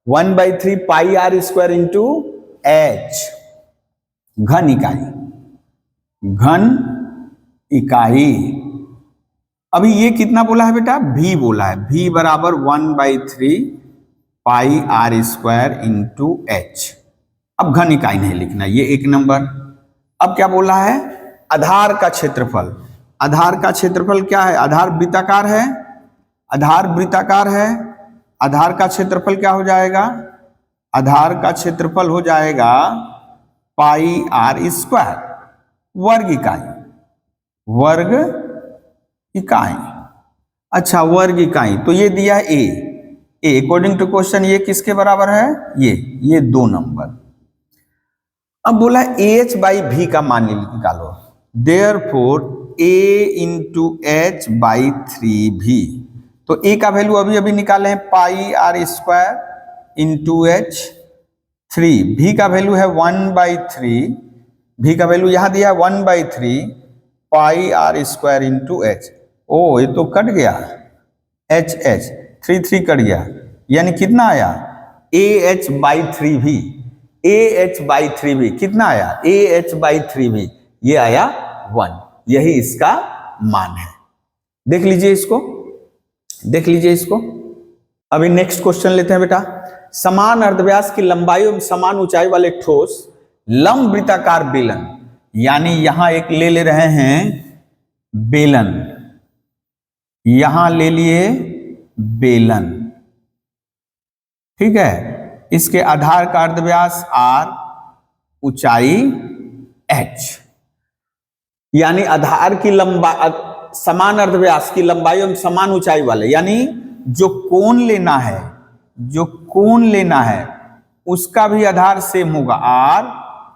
1/3 pi are square into H, घन इकाई, घन इकाई। अभी ये कितना बोला है बेटा? भी बोला है, भी बराबर 1/3 pi are square into H. अब घन इकाई नहीं लिखना, ये एक नंबर। अब क्या बोला है? आधार का क्षेत्रफल, आधार का क्षेत्रफल क्या है? आधार वृत्ताकार है, आधार वृत्ताकार है, आधार का क्षेत्रफल क्या हो जाएगा? आधार का क्षेत्रफल हो जाएगा पाई आर स्क्वायर, वर्ग इकाई, वर्ग इकाई। अच्छा वर्ग इकाई, तो ये दिया है ए अकॉर्डिंग टू क्वेश्चन ये किसके बराबर है? ये 2 नंबर। अब बोला एच बाई भी का मान निकालो, therefore A into H by 3v, तो ए का वैल्यू अभी अभी निकाले हैं पाई आर स्क्वायर इंटू एच, 3 भी का वैल्यू है 1/3, भी का वैल्यू यहां दिया 1/3 pi are square into H. ओ ये तो कट गया, एच 3 कट गया, यानी कितना आया? A H by 3v, A H by 3v कितना आया? ए एच बाई 3v, ये आया 1, यही इसका मान है। देख लीजिए इसको, देख लीजिए इसको। अभी नेक्स्ट क्वेश्चन लेते हैं बेटा। समान अर्धव्यास की लंबाई और समान ऊंचाई वाले ठोस लंब वृत्ताकार बेलन, यानी यहां एक ले रहे हैं बेलन, यहां ले लिए बेलन, ठीक है, इसके आधार का अर्धव्यास r, ऊंचाई h, यानी आधार की लंबाई, समान अर्धव्यास की लंबाई और समान ऊंचाई वाले, यानी जो कोण लेना है, जो कोण लेना है उसका भी आधार सेम होगा r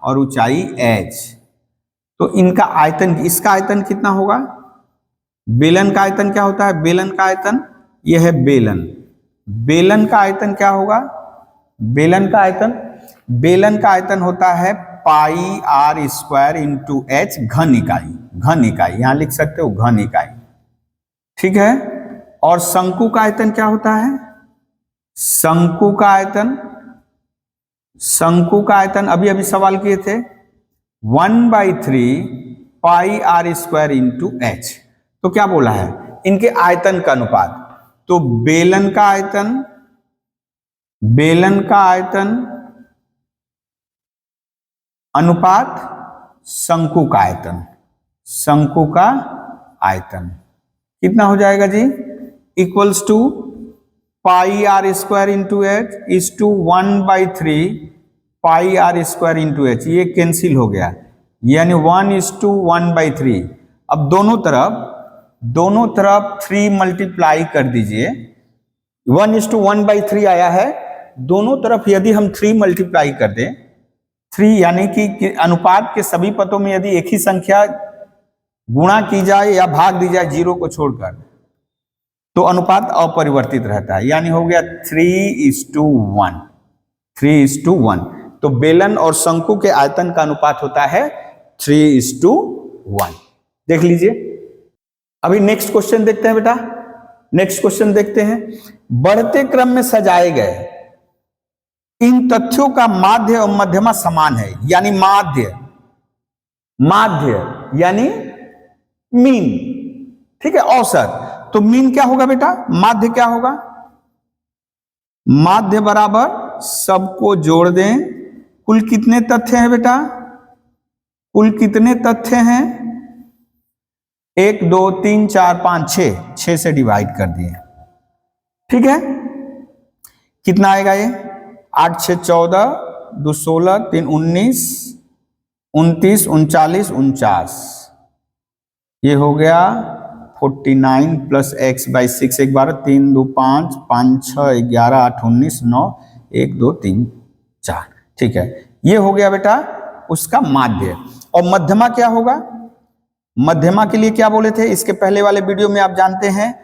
और ऊंचाई h, तो इनका आयतन, इसका आयतन कितना होगा? बेलन का आयतन क्या होता है? बेलन का आयतन, यह है बेलन, बेलन का आयतन क्या होगा? बेलन का आयतन, बेलन का आयतन होता है पाई आर स्क्वायर इंटू एच, घन इकाई, घन इकाई यहां लिख सकते हो, घन इकाई, ठीक है। और शंकु का आयतन क्या होता है? शंकु का आयतन, शंकु का आयतन अभी अभी सवाल किए थे 1/3 pi are square into H, तो क्या बोला है? इनके आयतन का अनुपात, तो बेलन का आयतन, बेलन का आयतन अनुपात शंकु का आयतन, शंकु का आयतन कितना हो जाएगा जी? Equals to pi are square into H is to 1/3 pi are square into H, ये कैंसिल हो गया, यानी 1:1/3। अब दोनों तरफ 3 मल्टीप्लाई कर दीजिए, 1:1/3 आया है, दोनों तरफ यदि हम 3 मल्टीप्लाई कर दें, 3 यानी कि अनुपात के सभी पदों में यदि एक ही संख्या गुणा की जाए या भाग दी जाए 0 को छोड़कर, तो अनुपात अपरिवर्तित रहता है, यानी हो गया 3:1, 3:1। तो बेलन और शंकु के आयतन का अनुपात होता है 3:1। देख लीजिए। अभी नेक्स्ट क्वेश्चन देखते हैं बेटा, नेक्स्ट क्वेश्चन देखते हैं। बढ़ते क्रम में सजाए गए इन तथ्यों का माध्य और मध्यमा समान है, यानी माध्य, माध्य यानी मीन, ठीक है, औसत। तो मीन क्या होगा बेटा? माध्य क्या होगा? माध्य बराबर सबको जोड़ दें। कुल कितने तथ्य हैं बेटा? कुल कितने तथ्य हैं? 1 2 3 4 5 6 से डिवाइड कर दिए। ठीक है, कितना आएगा ये? 8 6 14, 2 16, 3 19, 29 39 49। ये हो गया 49 प्लस एक्स बाई 6 1 12, 3 2 5 5 6 11 8 19 9 1 2 3 4। ठीक है, ये हो गया बेटा उसका माध्य। और मध्यमा क्या होगा? मध्यमा के लिए क्या बोले थे इसके पहले वाले वीडियो में, आप जानते हैं।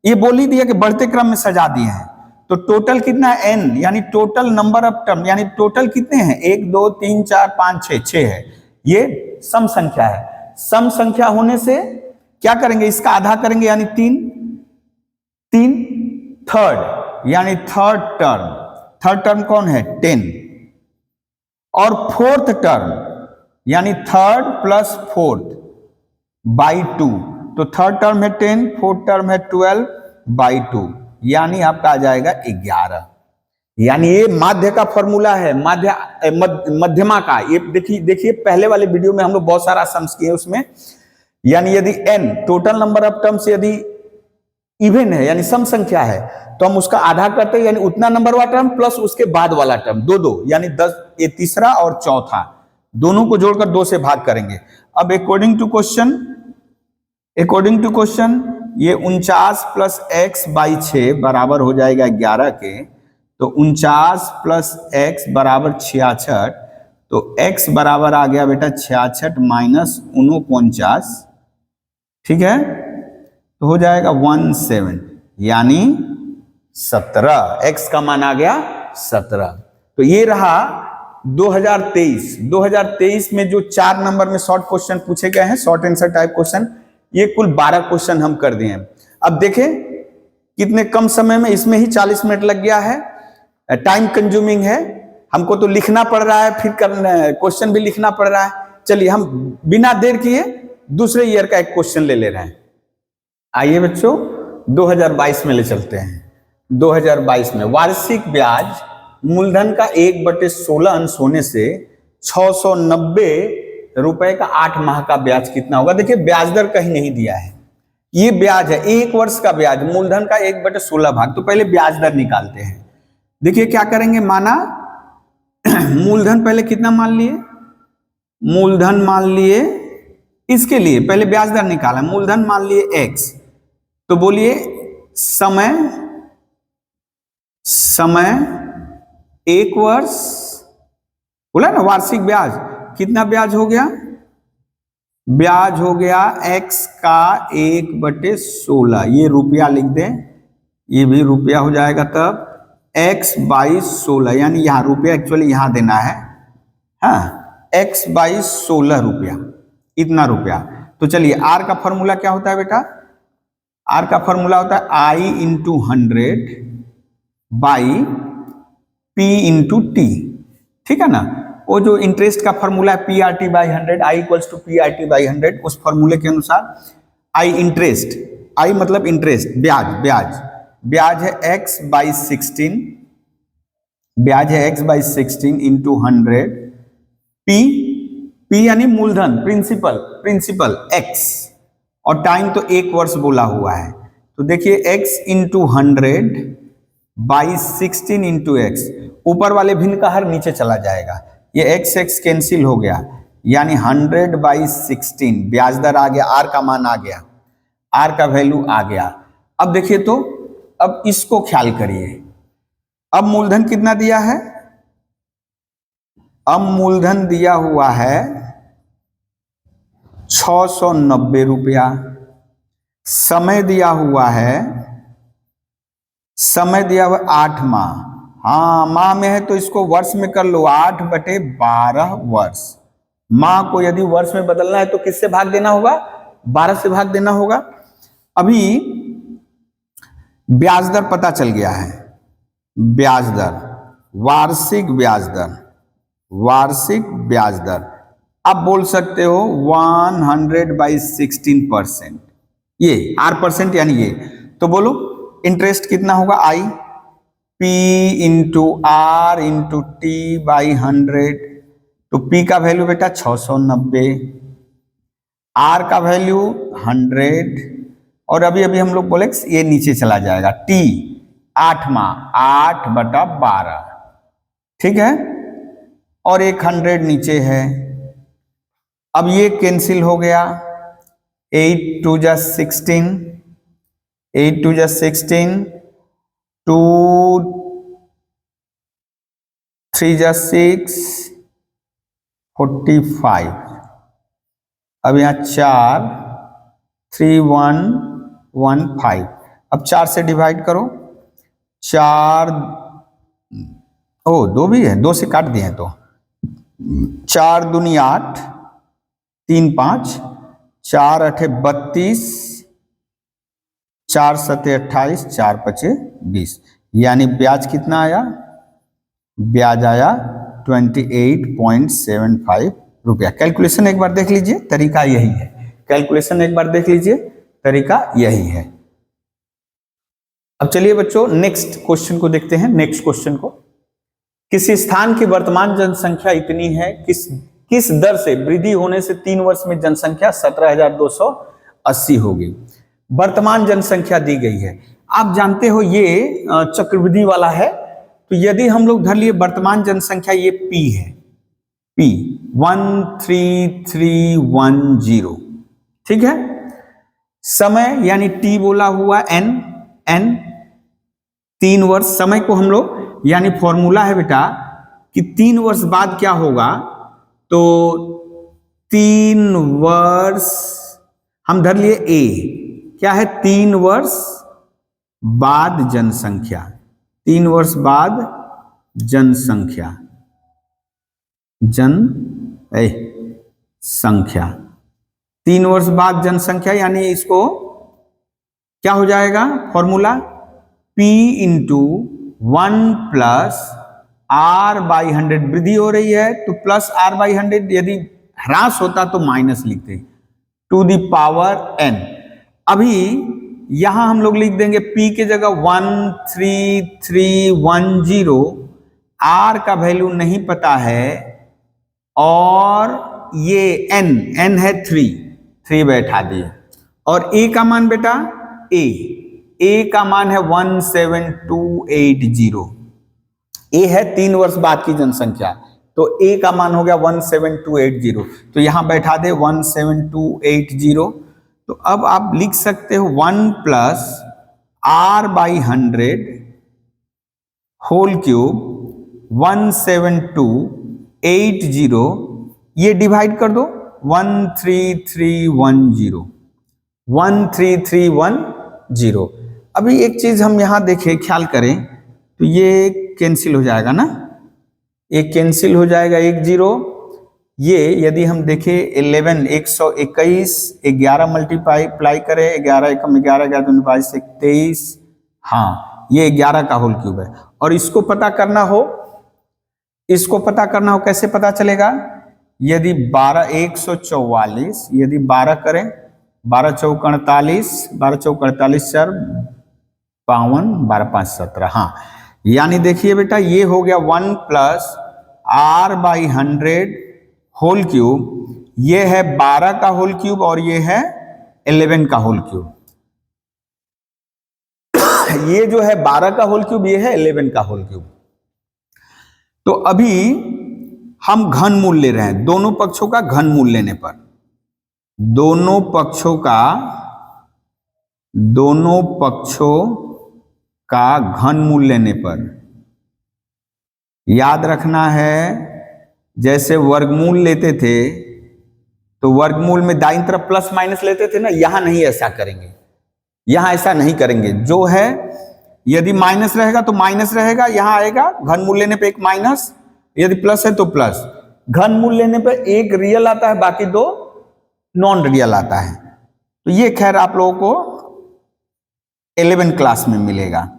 ये बोल ही दिया कि बढ़ते क्रम में सजा दिए हैं। तो टोटल कितना है? n, यानी टोटल नंबर ऑफ टर्म, यानी टोटल कितने हैं? 1 2 3 4 5 6 6 है। ये सम संख्या है। सम संख्या होने से क्या करेंगे? इसका आधा करेंगे, यानी 3 3 थर्ड, यानी थर्ड टर्म। थर्ड टर्म कौन है? 10। और फोर्थ टर्म यानी थर्ड प्लस फोर्थ बाई 2। तो थर्ड टर्म है 10, फोर्थ टर्म है 12 बाई 2, यानी आपका आ जाएगा 11। यानी ये माध्य का फॉर्मूला है, मध्यमा का। ये देखिए पहले वाले वीडियो में हम लोग बहुत सारा सम्स किए उसमें। यानी यदि n total number of terms यदि इवन है यानी सम संख्या है तो हम उसका आधा करते हैं, यानी उतना नंबर वाला टर्म प्लस उसके बाद वाला टर्म 2 2, यानी 10। ये तीसरा और चौथा दोनों को जोड़कर 2 से भाग करेंगे। अब अकॉर्डिंग टू क्वेश्चन ये 49 प्लस एक्स बाई 6 बराबर हो जाएगा 11 के। तो 49 प्लस एक्स बराबर 66। तो x बराबर आ गया बेटा 66 माइनस 49। ठीक है, तो हो जाएगा 17, यानी 17। x का मान आ गया 17। तो ये रहा 2023 में जो 4 नंबर में शॉर्ट क्वेश्चन पूछे गए हैं, शॉर्ट आंसर टाइप क्वेश्चन, ये कुल 12 क्वेश्चन हम कर दिए हैं। अब देखें कितने कम समय में, इसमें ही 40 मिनट लग गया है। टाइम कंज्यूमिंग है, हमको तो लिखना पड़ रहा है, फिर क्वेश्चन भी लिखना पड़ रहा है। चलिए हम बिना देर किए दूसरे ईयर का एक क्वेश्चन ले ले रहे हैं। आइए बच्चों 2022 में ले चलते हैं। 2022 में वार्षिक ब्याज मूलधन का 1/16 अंश होने से 690 रुपए का 8 माह का ब्याज कितना होगा? देखिए ब्याज दर कहीं नहीं दिया है, ये ब्याज है 1 वर्ष का ब्याज, मूलधन का 1/16 भाग। तो पहले ब्याज दर निकालते हैं। देखिए क्या करेंगे, माना मूलधन पहले कितना मान लिए? मूलधन मान लिए, इसके लिए पहले ब्याज दर निकाला। मूलधन मान लिए x, तो बोलिए समय 1 वर्ष, बोला ना वार्षिक ब्याज। कितना ब्याज हो गया? ब्याज हो गया x का 1/16। ये रुपया लिख दें, ये भी रुपया हो जाएगा। तब x बाई 16, यानी यहां रुपया एक्चुअली यहां देना है। हाँ, x बाई 16 रुपया, इतना रुपया। तो चलिए r का फॉर्मूला क्या होता है बेटा? r का फॉर्मूला होता है I into 100 by P into T. ठीक है ना, वो जो इंटरेस्ट का फॉर्मूला है PRT by 100, I equals to PRT by 100, उस फॉर्मूले के अनुसार I इंटरेस्ट, I मतलब इंटरेस्ट, ब्याज है x बाई 16, ब्याज है x बाई 16 इंटू 100। P यानी मूलधन, प्रिंसिपल x, और टाइम तो 1 वर्ष बोला हुआ है। तो देखिए x into 100 by 16 into x, ऊपर वाले भिन्न का हर नीचे चला जाएगा, ये x कैंसिल हो गया, यानी 100 बाई 16। ब्याज दर आ गया, r का मान आ गया, r का वैल्यू आ गया। अब देखिए तो अब इसको ख्याल करिए। अब मूलधन कितना दिया है? अब मूलधन दिया हुआ है 690 रुपया। समय दिया हुआ है 8 माह। हाँ, माह में है तो इसको वर्ष में कर लो, 8/12 वर्ष। माह को यदि वर्ष में बदलना है तो किससे भाग देना होगा? 12 से भाग देना होगा। अभी ब्याज दर पता चल गया है, ब्याज दर, वार्षिक ब्याज दर आप बोल सकते हो 100/16%, ये R% यानी ये। तो बोलो इंटरेस्ट कितना होगा? I P into R into T by 100, तो P का वैल्यू बेटा 690, R का वैल्यू 100, और अभी अभी हम लोग बोले ये नीचे चला जाएगा, T 8/12, ठीक है, और एक 100 नीचे है। अब ये कैंसिल हो गया, 8 2 जा 16, 8 2 जा 16, 2 3 जा 6, 45। अब यहाँ 4 3 1 1 5। अब 4 से डिवाइड करो, 4 2 भी है, 2 से काट दिए तो 4 दूनी 8, 3 5, 4 8 32, 4 7 28, 4 5 20, यानी ब्याज कितना आया? ब्याज आया 28.75 रुपया। कैलकुलेशन एक बार देख लीजिए, तरीका यही है। कैलकुलेशन एक बार देख लीजिए, तरीका यही है। अब चलिए बच्चों नेक्स्ट क्वेश्चन को देखते हैं। नेक्स्ट क्वेश्चन को, किसी स्थान की वर्तमान जनसंख्या इतनी है, किस दर से वृद्धि होने से 3 वर्ष में जनसंख्या 17,280 होगी। वर्तमान जनसंख्या दी गई है, आप जानते हो ये चक्रवृद्धि वाला है, तो यदि हम लोग धर लिए वर्तमान जनसंख्या ये P है, P 13310, ठीक है। समय यानी T बोला हुआ N 3 वर्ष, समय को हम लोग यानी फॉर्मूला है बेटा कि 3 वर्ष बाद क्या होगा, तो 3 वर्ष हम धर लिए A, क्या है 3 वर्ष बाद जनसंख्या, 3 वर्ष बाद जनसंख्या, संख्या 3 वर्ष बाद जनसंख्या, यानी इसको क्या हो जाएगा formula, P into 1 plus R/100, वृद्धि हो रही है तो प्लस R/100, यदि ह्रास होता तो माइनस लिखते, टू द पावर N। अभी यहां हम लोग लिख देंगे P के जगह 13310, R का वैल्यू नहीं पता है, और ये N है 3 बैठा दिए, और A का मान बेटा A का मान है 17280, A है 3 वर्ष बाद की जनसंख्या, तो A का मान हो गया 17280, तो यहां बैठा दे 17280। तो अब आप लिख सकते हो 1 प्लस R/100 होल क्यूब 17280, ये डिवाइड कर दो 13310। अभी एक चीज हम यहां देखें, ख्याल करें, तो ये कैंसिल हो जाएगा ना, ये कैंसिल हो जाएगा 1 0। ये यदि हम देखें 11 121, 11 मल्टीप्लाई करें, 11 एकम 11, 11 दूनी 22, 23, हाँ ये 11 का होल क्यूब है। और इसको पता करना हो, कैसे पता चलेगा, यदि 12 144, यदि 12 करें, 12 चौक 48, 12 चौक 48, 4 52, 12 5 17, हाँ यानी देखिए बेटा ये हो गया 1 प्लस R/100 होल क्यूब, ये है 12 का होल क्यूब और ये है 11 का होल क्यूब। ये जो है 12 का होल क्यूब, ये है 11 का होल क्यूब। तो अभी हम घन मूल ले रहे हैं, दोनों पक्षों का घन मूल लेने पर, दोनों पक्षों का घन मूल लेने पर याद रखना है, जैसे वर्गमूल लेते थे तो वर्गमूल में दाईं तरफ प्लस माइनस लेते थे ना, यहां नहीं ऐसा करेंगे, यहां ऐसा नहीं करेंगे। जो है यदि माइनस रहेगा तो माइनस रहेगा, यहां आएगा घन मूल लेने पे एक माइनस, यदि प्लस है तो प्लस। घन मूल लेने पे एक रियल आता है, बाकी 2 नॉन रियल आता है। तो ये खैर आप लोगों को 11 क्लास में मिलेगा,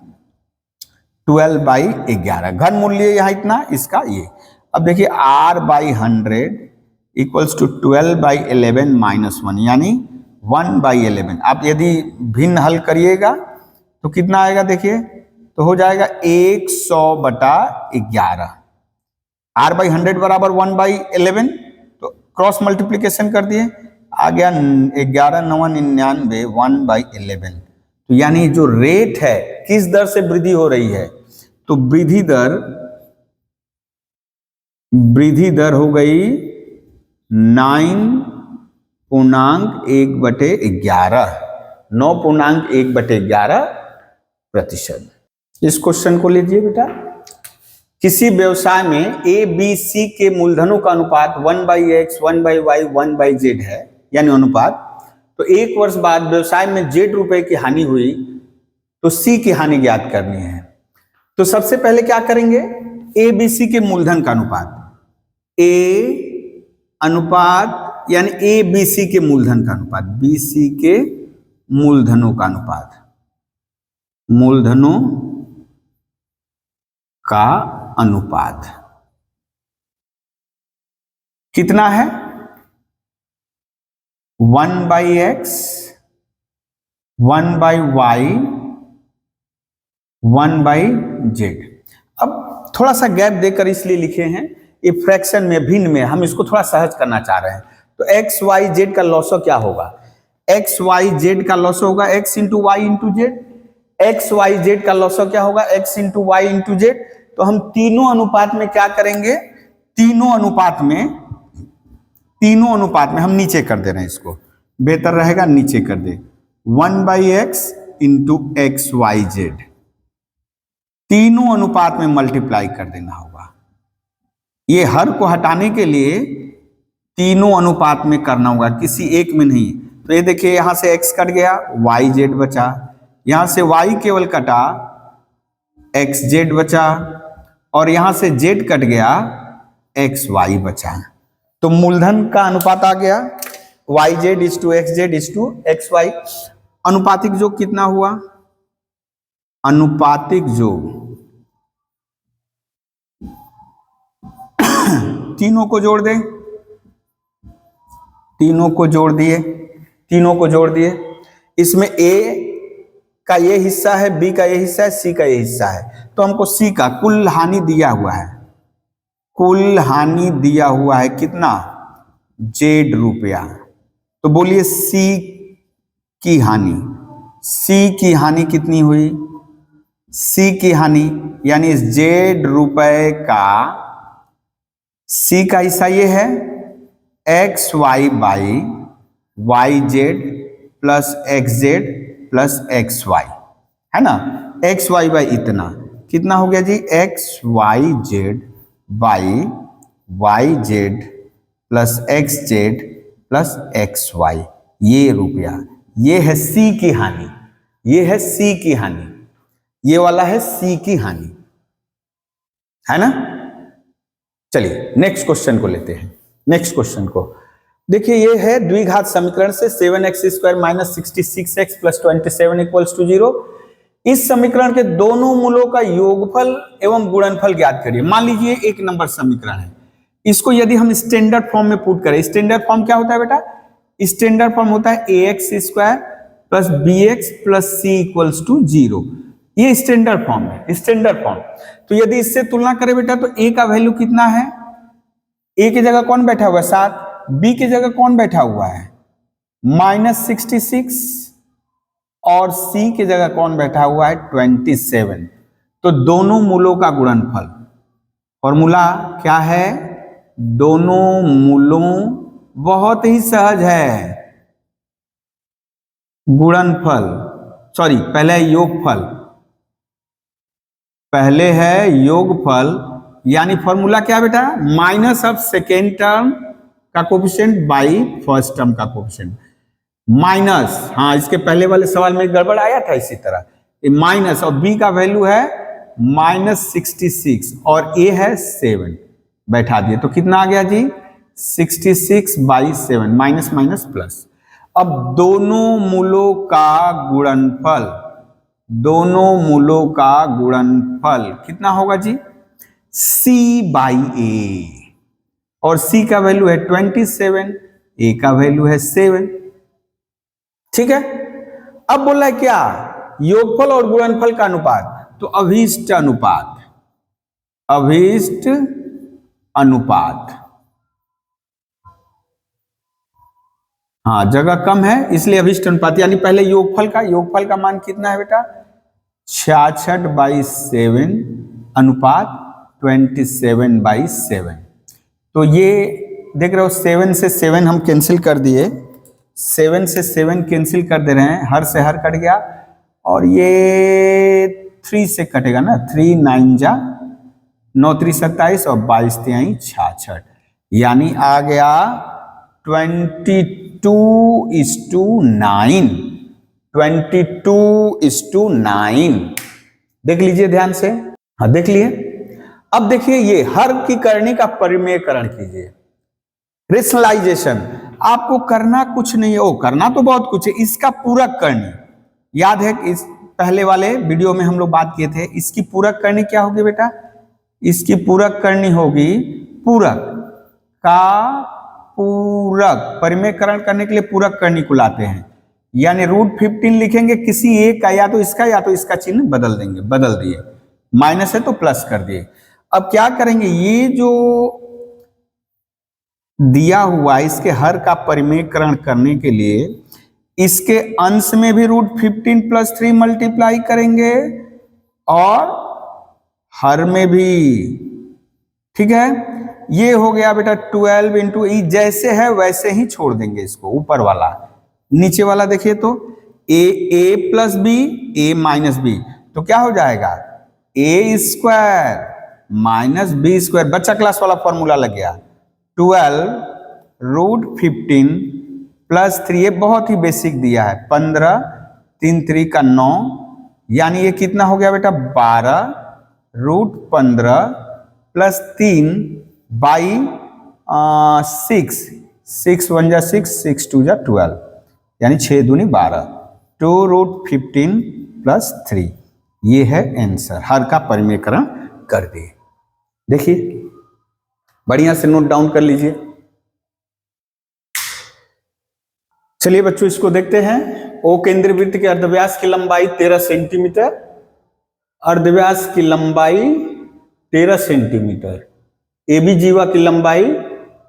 12/11 घन मूल्य यहाँ इतना, इसका ये। अब देखिए R/100 इक्वल्स टू 12/11 माइनस 1, यानी 1/11। आप यदि भिन्न हल करिएगा तो कितना आएगा देखिए, तो हो जाएगा 100/11। r बाई 100 बराबर 1/11, तो क्रॉस मल्टीप्लीकेशन कर दिए, आ गया 11 9 99 1/11। तो यानी जो रेट है किस दर से वृद्धि हो रही है, तो वृद्धि दर हो गई 9.1/11, 9.1/11%। इस क्वेश्चन को लीजिए बेटा। किसी व्यवसाय में ए बी सी के मूलधनों का अनुपात 1/x 1/y 1/z है, यानी अनुपात। तो एक वर्ष बाद व्यवसाय में z रुपए की हानि हुई, तो सी की हानि ज्ञात करनी है। तो सबसे पहले क्या करेंगे, ए बी सी के मूलधन का अनुपात, ए अनुपात यानी ए बी सी के मूलधन का अनुपात, बी सी के मूलधनों का अनुपात, मूलधनों का अनुपात कितना है, 1/x 1/y 1/z। अब थोड़ा सा गैप देकर इसलिए लिखे हैं, ये फ्रैक्शन में भिन्न में हम इसको थोड़ा सहज करना चाह रहे हैं। तो x y z का लॉसो क्या होगा, x y z का लॉसो होगा x into y into z, x Y z का लॉसो क्या होगा x into y into z. तो हम तीनों अनुपात में क्या करेंगे, तीनों अनुपात में हम नीचे कर दे रहे हैं, इसको बेहतर रहेगा नीचे कर दे, 1/x into x Y z, तीनों अनुपात में मल्टीप्लाई कर देना होगा। ये हर को हटाने के लिए तीनों अनुपात में करना होगा, किसी एक में नहीं। तो ये देखिए यहां से x कट गया, वाई जेड बचा, यहां से y केवल कटा, एक्स जेड बचा, और यहां से z कट गया, एक्स वाई बचा। तो मूलधन का अनुपात आ गया y z is to x z is to x y. अनुपातिक योग कितना हुआ, अनुपातिक योग तीनों को जोड़ दे, तीनों को जोड़ दिए। इसमें a का ये हिस्सा है, b का ये हिस्सा है, c का ये हिस्सा है। तो हमको c का कुल हानि दिया हुआ है, कितना, z रुपया। तो बोलिए c की हानि कितनी हुई, c की हानि यानी z रुपए का c का हिस्सा ये है X Y by Y Z plus X Z plus X Y, है ना, एक्स वाई बाई इतना, कितना हो गया जी, X Y Z by Y Z plus X Z plus X Y, ये रुपया। ये है सी की हानि, ये वाला है सी की हानि, है ना। चलिए नेक्स्ट क्वेश्चन को लेते हैं। नेक्स्ट क्वेश्चन को देखिए, ये है द्विघात समीकरण से 7x² minus 66x plus 27 equals to 0। इस समीकरण के दोनों मूलों का योगफल एवं गुणनफल ज्ञात करिए। मान लीजिए 1 नंबर समीकरण है, इसको यदि हम स्टैंडर्ड फॉर्म में पुट करें, स्टैंडर्ड फॉर्म क्या होता है बेटा, स्टैंडर्ड फॉर्म होता है ax² plus bx plus c equals to 0। ये स्टैंडर्ड फॉर्म है, स्टैंडर्ड फॉर्म। तो यदि इससे तुलना करें बेटा, तो a का वैल्यू कितना है, a की जगह कौन बैठा हुआ है 7, b की जगह कौन बैठा हुआ है -66, और c की जगह कौन बैठा हुआ है 27। तो दोनों मूलों का गुणनफल, फॉर्मूला क्या है, दोनों मूलों, बहुत ही सहज है, गुणनफल, सॉरी पहले है योगफल, पहले है योगफल, यानी फॉर्मूला क्या बेटा, माइनस ऑफ सेकेंड टर्म का कोफिशिएंट बाई फर्स्ट टर्म का कोफिशिएंट, माइनस, हाँ इसके पहले वाले सवाल में गड़बड़ आया था इसी तरह, ये माइनस, और b का वैल्यू है -66 और a है 7, बैठा दिए। तो कितना आ गया जी 66/7, माइनस माइनस प्लस। अब दोनों मूलों का गुणनफल कितना होगा जी, c/a, और c का वैल्यू है 27, a का वैल्यू है 7, ठीक है। अब बोला है क्या, योगफल और गुणनफल का अनुपात, तो अभीष्ट अनुपात, अभीष्ट अनुपात, हाँ जगह कम है इसलिए अभीष्ट अनुपात, यानी पहले योगफल का मान कितना है बेटा 66/7 अनुपात 27/7। तो ये देख रहे हो 7 से 7 हम कैंसिल कर दिए, 7 से 7 कैंसिल कर दे रहे हैं, हर से हर कट गया, और ये 3 से कटेगा ना, 3 9 जा 9 3 27 और 22 3 66, यानी आ गया 22:9, 22:9। देख लीजिए ध्यान से, हाँ देख लिए। अब देखिए ये हर की करनी का परिमेयकरण कीजिए, रेशनलाइजेशन। आपको करना कुछ नहीं है, करना तो बहुत कुछ है, इसका पूरक करनी याद है, इस पहले वाले वीडियो में हम लोग बात किए थे। इसकी पूरक करनी क्या होगी बेटा, इसकी पूरक करनी होगी, पूरक का पूरक, परिमेयकरण करने के लिए पूरक करनी को लाते हैं, यानी √15 लिखेंगे किसी एक का, या तो इसका चिन्ह बदल देंगे, बदल दिए, माइनस है तो प्लस कर दिए। अब क्या करेंगे, ये जो दिया हुआ इसके हर का परिमेयकरण करने के लिए इसके अंश में भी √15 + 3 मल्टीप्लाई करेंगे और हर में भी, ठीक है। ये हो गया बेटा 12 × E, जैसे है वैसे ही छोड़ देंगे इसको, ऊपर वाला नीचे वाला देखिए तो a + b a - b, तो क्या हो जाएगा a² - b², बच्चा क्लास वाला फॉर्मूला लग गया। 12 √15 + 3, ये बहुत ही बेसिक दिया है, 15 3 3 का 9, यानी ये कितना हो गया बेटा 12 √15 + 3 / 6, 6 1 जा 6, 6 2 जा 12, यानी 6 दूनी 12, 2 √15 + 3, ये है आंसर। हर का परिमेयकरण कर दिए। देखिए बढ़िया से नोट डाउन कर लीजिए। चलिए बच्चों इसको देखते हैं। ओ केंद्रीय वृत्त के अर्धव्यास की लंबाई 13 सेंटीमीटर, अर्धव्यास की लंबाई 13 सेंटीमीटर, AB जीवा की लंबाई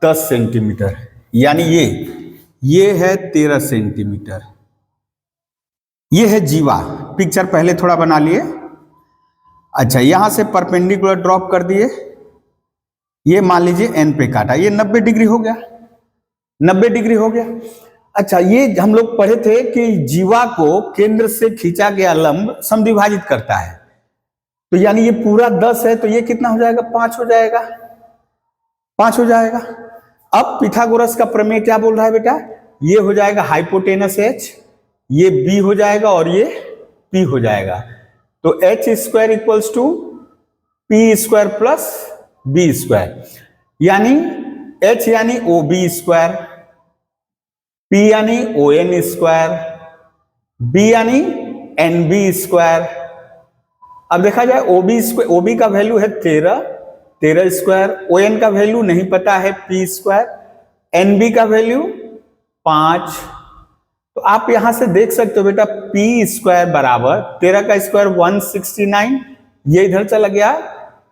10 सेंटीमीटर, यानी ये है 13 सेंटीमीटर, ये है जीवा। पिक्चर पहले थोड़ा बना लिए। अच्छा, यहां से परपेंडिकुलर ड्रॉप कर दिए, ये मान लीजिए n पे काटा, ये 90 डिग्री हो गया, 90 डिग्री हो गया। अच्छा, ये हम लोग पढ़े थे कि जीवा को केंद्र से खींचा गया लंब समद्विभाजित करता है, तो यानी ये पूरा 10 है, तो ये कितना हो जाएगा 5 हो जाएगा, 5 हो जाएगा। अब पिथागोरस का प्रमेय क्या बोल रहा है बेटा, ये हो जाएगा हाइपोटेनस h, ये b हो जाएगा और ये p हो जाएगा, तो h² = p² + b², यानी h यानी OB², p यानी ON², b यानी NB²। अब देखा जाए OB का वैल्यू है 13² ON का वैल्यू नहीं पता है p², NB का वैल्यू 5। तो आप यहां से देख सकते हो बेटा p² बराबर 13 का स्क्वायर 169, ये इधर चला गया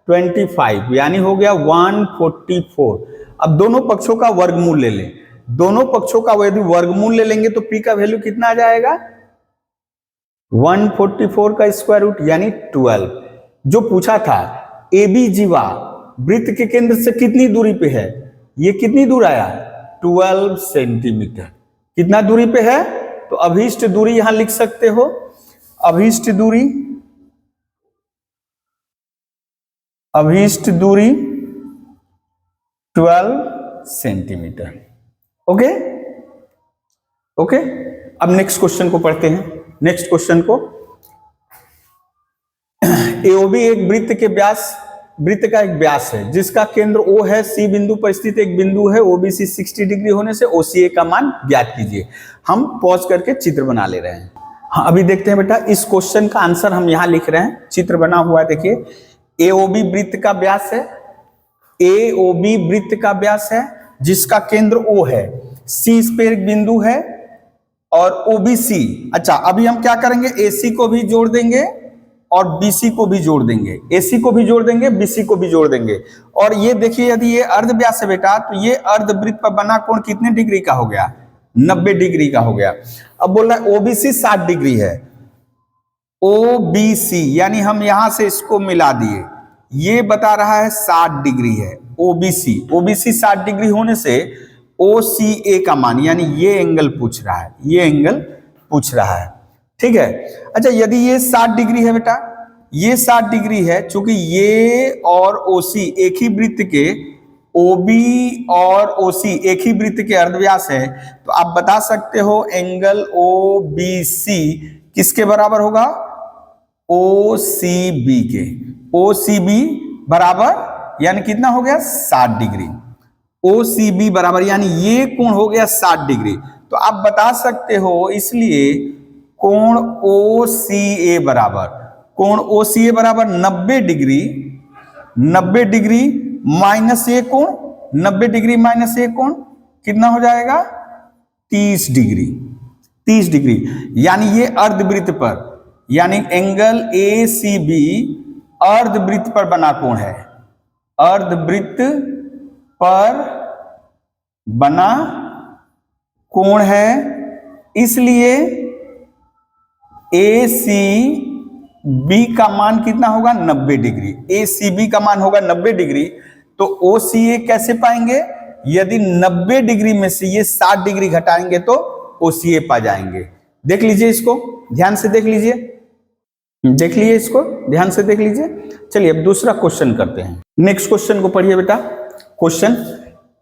25, यानी हो गया 144। अब दोनों पक्षों का वर्गमूल ले लें, दोनों पक्षों का यदि वर्गमूल ले लेंगे तो p का वैल्यू कितना आ जाएगा 144 का स्क्वायर रूट, यानी 12। जो पूछा था AB जीवा वृत्त के केंद्र से कितनी दूरी पे है, ये कितनी दूर आया 12 सेंटीमीटर, कितना दूरी पे है, तो अभीष्ट दूरी यहां लिख सकते हो, अभीष्ट दूरी 12 सेंटीमीटर। ओके ओके, अब नेक्स्ट क्वेश्चन को पढ़ते हैं। नेक्स्ट क्वेश्चन को, AOB एक वृत्त का एक व्यास है जिसका केंद्र O है, C बिंदु पर स्थित एक बिंदु है, OBC 60 डिग्री होने से OCA का मान ज्ञात कीजिए। हम पॉज करके चित्र बना ले रहे हैं। हाँ, अभी देखते हैं बेटा, इस क्वेश्चन का आंसर हम यहां लिख रहे हैं, चित्र बना हुआ है देखिए। AOB वृत्त का व्यास है, AOB वृत्त का व्यास है जिसका केंद्र O है, C इस पे एक बिंदु है और OBC। अच्छा, अभी हम क्या करेंगे, AC को भी जोड़ देंगे और बीसी को भी जोड़ देंगे, एसी को भी जोड़ देंगे, बीसी को भी जोड़ देंगे। और ये देखिए यदि ये अर्धव्यास है बेटा, तो ये अर्धवृत्त पर बना कोण कितने डिग्री का हो गया? 90 डिग्री का हो गया। अब बोल रहा है ओबीसी 60 डिग्री है, ओबीसी यानी हम यहां से इसको मिला दिए, ये बता रहा है 60 डिग्री है ओबीसी। ओबीसी 60 डिग्री होने से ओसीए का मान यानी ये एंगल पूछ रहा है, ये एंगल पूछ रहा है, ठीक है। अच्छा यदि ये 60 डिग्री है बेटा, ये 60 डिग्री है, चूंकि ये और ओसी एक ही वृत्त के, ओबी और ओसी एक ही वृत्त के अर्धव्यास है, तो आप बता सकते हो एंगल ओबीसी किसके बराबर होगा? ओसीबी के। ओसीबी बराबर यानी कितना हो गया? 60 डिग्री। ओसीबी बराबर यानी ये कोण हो गया 60 डिग्री। तो आप बता सकते हो इसलिए कोण ओसीए बराबर, कोण ओसीए बराबर 90 डिग्री, 90 डिग्री माइनस ये कोण, 90 डिग्री माइनस ये कोण कितना हो जाएगा? 30 डिग्री, 30 डिग्री। यानी ये अर्धवृत्त पर, यानी एंगल एसीबी अर्धवृत्त पर बना कोण है, अर्धवृत्त पर बना कोण है, इसलिए एसीबी का मान कितना होगा? 90 डिग्री। एसीबी का मान होगा 90 डिग्री। तो ओसीए कैसे पाएंगे? यदि 90 डिग्री में से ये 60 डिग्री घटाएंगे तो ओसीए पा जाएंगे। देख लीजिए इसको, ध्यान से देख लीजिए, देख लीजिए इसको, ध्यान से देख लीजिए। चलिए अब दूसरा क्वेश्चन करते हैं। नेक्स्ट क्वेश्चन को पढ़िए बेटा। क्वेश्चन,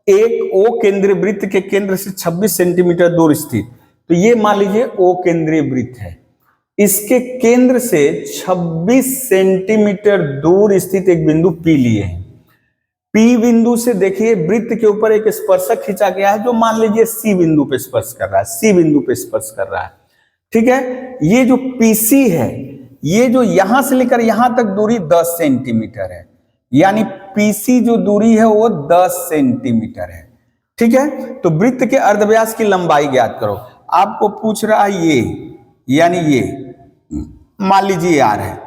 एक ओ केंद्रीय वृत्त के केंद्र से 26 सेंटीमीटर दूर स्थित, तो ये मान लीजिए ओ केंद्रीय वृत्त है, इसके केंद्र से 26 सेंटीमीटर दूर स्थित एक बिंदु P लिए हैं। P बिंदु से देखिए वृत्त के ऊपर एक स्पर्शक खींचा गया है जो मान लीजिए C बिंदु पे स्पर्श कर रहा है, C बिंदु पे स्पर्श कर रहा है, ठीक है। ये जो PC है, ये जो यहां से लेकर यहां तक दूरी 10 सेंटीमीटर है, यानी PC जो दूरी है वो 10 सेंटीमीटर है, ठीक है। तो वृत्त के अर्धव्यास की लंबाई ज्ञात करो। आपको पूछ रहा है ये, यानी ये मान लीजिए R है,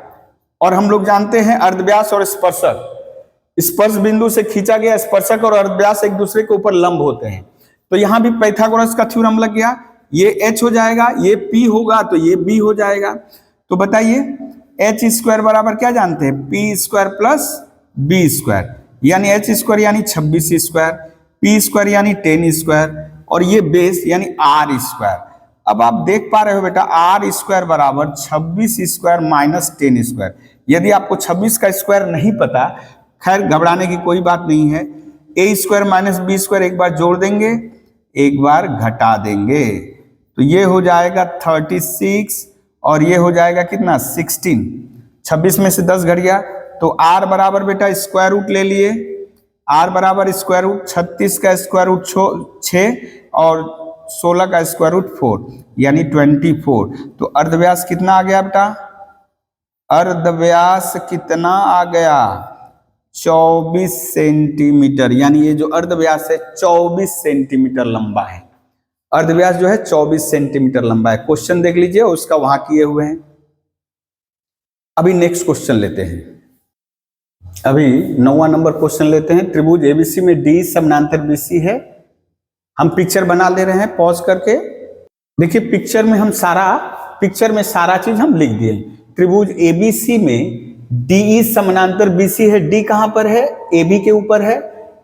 और हम लोग जानते हैं अर्धव्यास और स्पर्शक, स्पर्श बिंदु से खींचा गया स्पर्शक और अर्धव्यास एक दूसरे के ऊपर लंब होते हैं। तो यहां भी पाइथागोरस का थ्योरम लग गया, ये H हो जाएगा, ये P होगा तो ये B हो जाएगा। तो बताइए H स्क्वायर बराबर क्या जानते हैं? P square plus B square, यानी H स्क्वायर यानी 26 स्क्वायर, P स्क्वायर यानी 10 स्क्वायर, और ये बेस यानी R स्क्वायर। अब आप देख पा रहे हो बेटा R स्क्वायर बराबर 26 स्क्वायर माइनस 10 स्क्वायर। यदि आपको 26 का स्क्वायर नहीं पता, खैर घबराने की कोई बात नहीं है, A square minus B square एक बार जोड़ देंगे, एक बार घटा देंगे, तो ये हो जाएगा 36 और ये हो जाएगा कितना? 16। 26 में से 10 घट गया, तो R बराबर बेटा स्क्वायर रूट ले लिए, R बराबर स्क्वायर रूट 36 का स्क्वायर रूट 6 और 16 का स्क्वायर रूट 4 यानी 24। तो अर्धव्यास कितना आ गया बेटा? अर्धव्यास कितना आ गया? 24 सेंटीमीटर, यानी ये जो अर्धव्यास है 24 सेंटीमीटर लंबा है। अर्धव्यास जो है 24 सेंटीमीटर लंबा है। क्वेश्चन देख लीजिए, उसका वहां किए हुए हैं। अभी नेक्स्ट क्वेश्चन लेते हैं, अभी 9वां नंबर क्वेश्चन लेते हैं। त्रिभुज एबीसी में डी समानांतर बीसी है। हम पिक्चर बना ले रहे हैं पॉज करके। देखिए पिक्चर में सारा चीज हम लिख दिए। त्रिभुज एबीसी में डीई समानांतर बीसी है। डी कहां पर है? एबी के ऊपर है।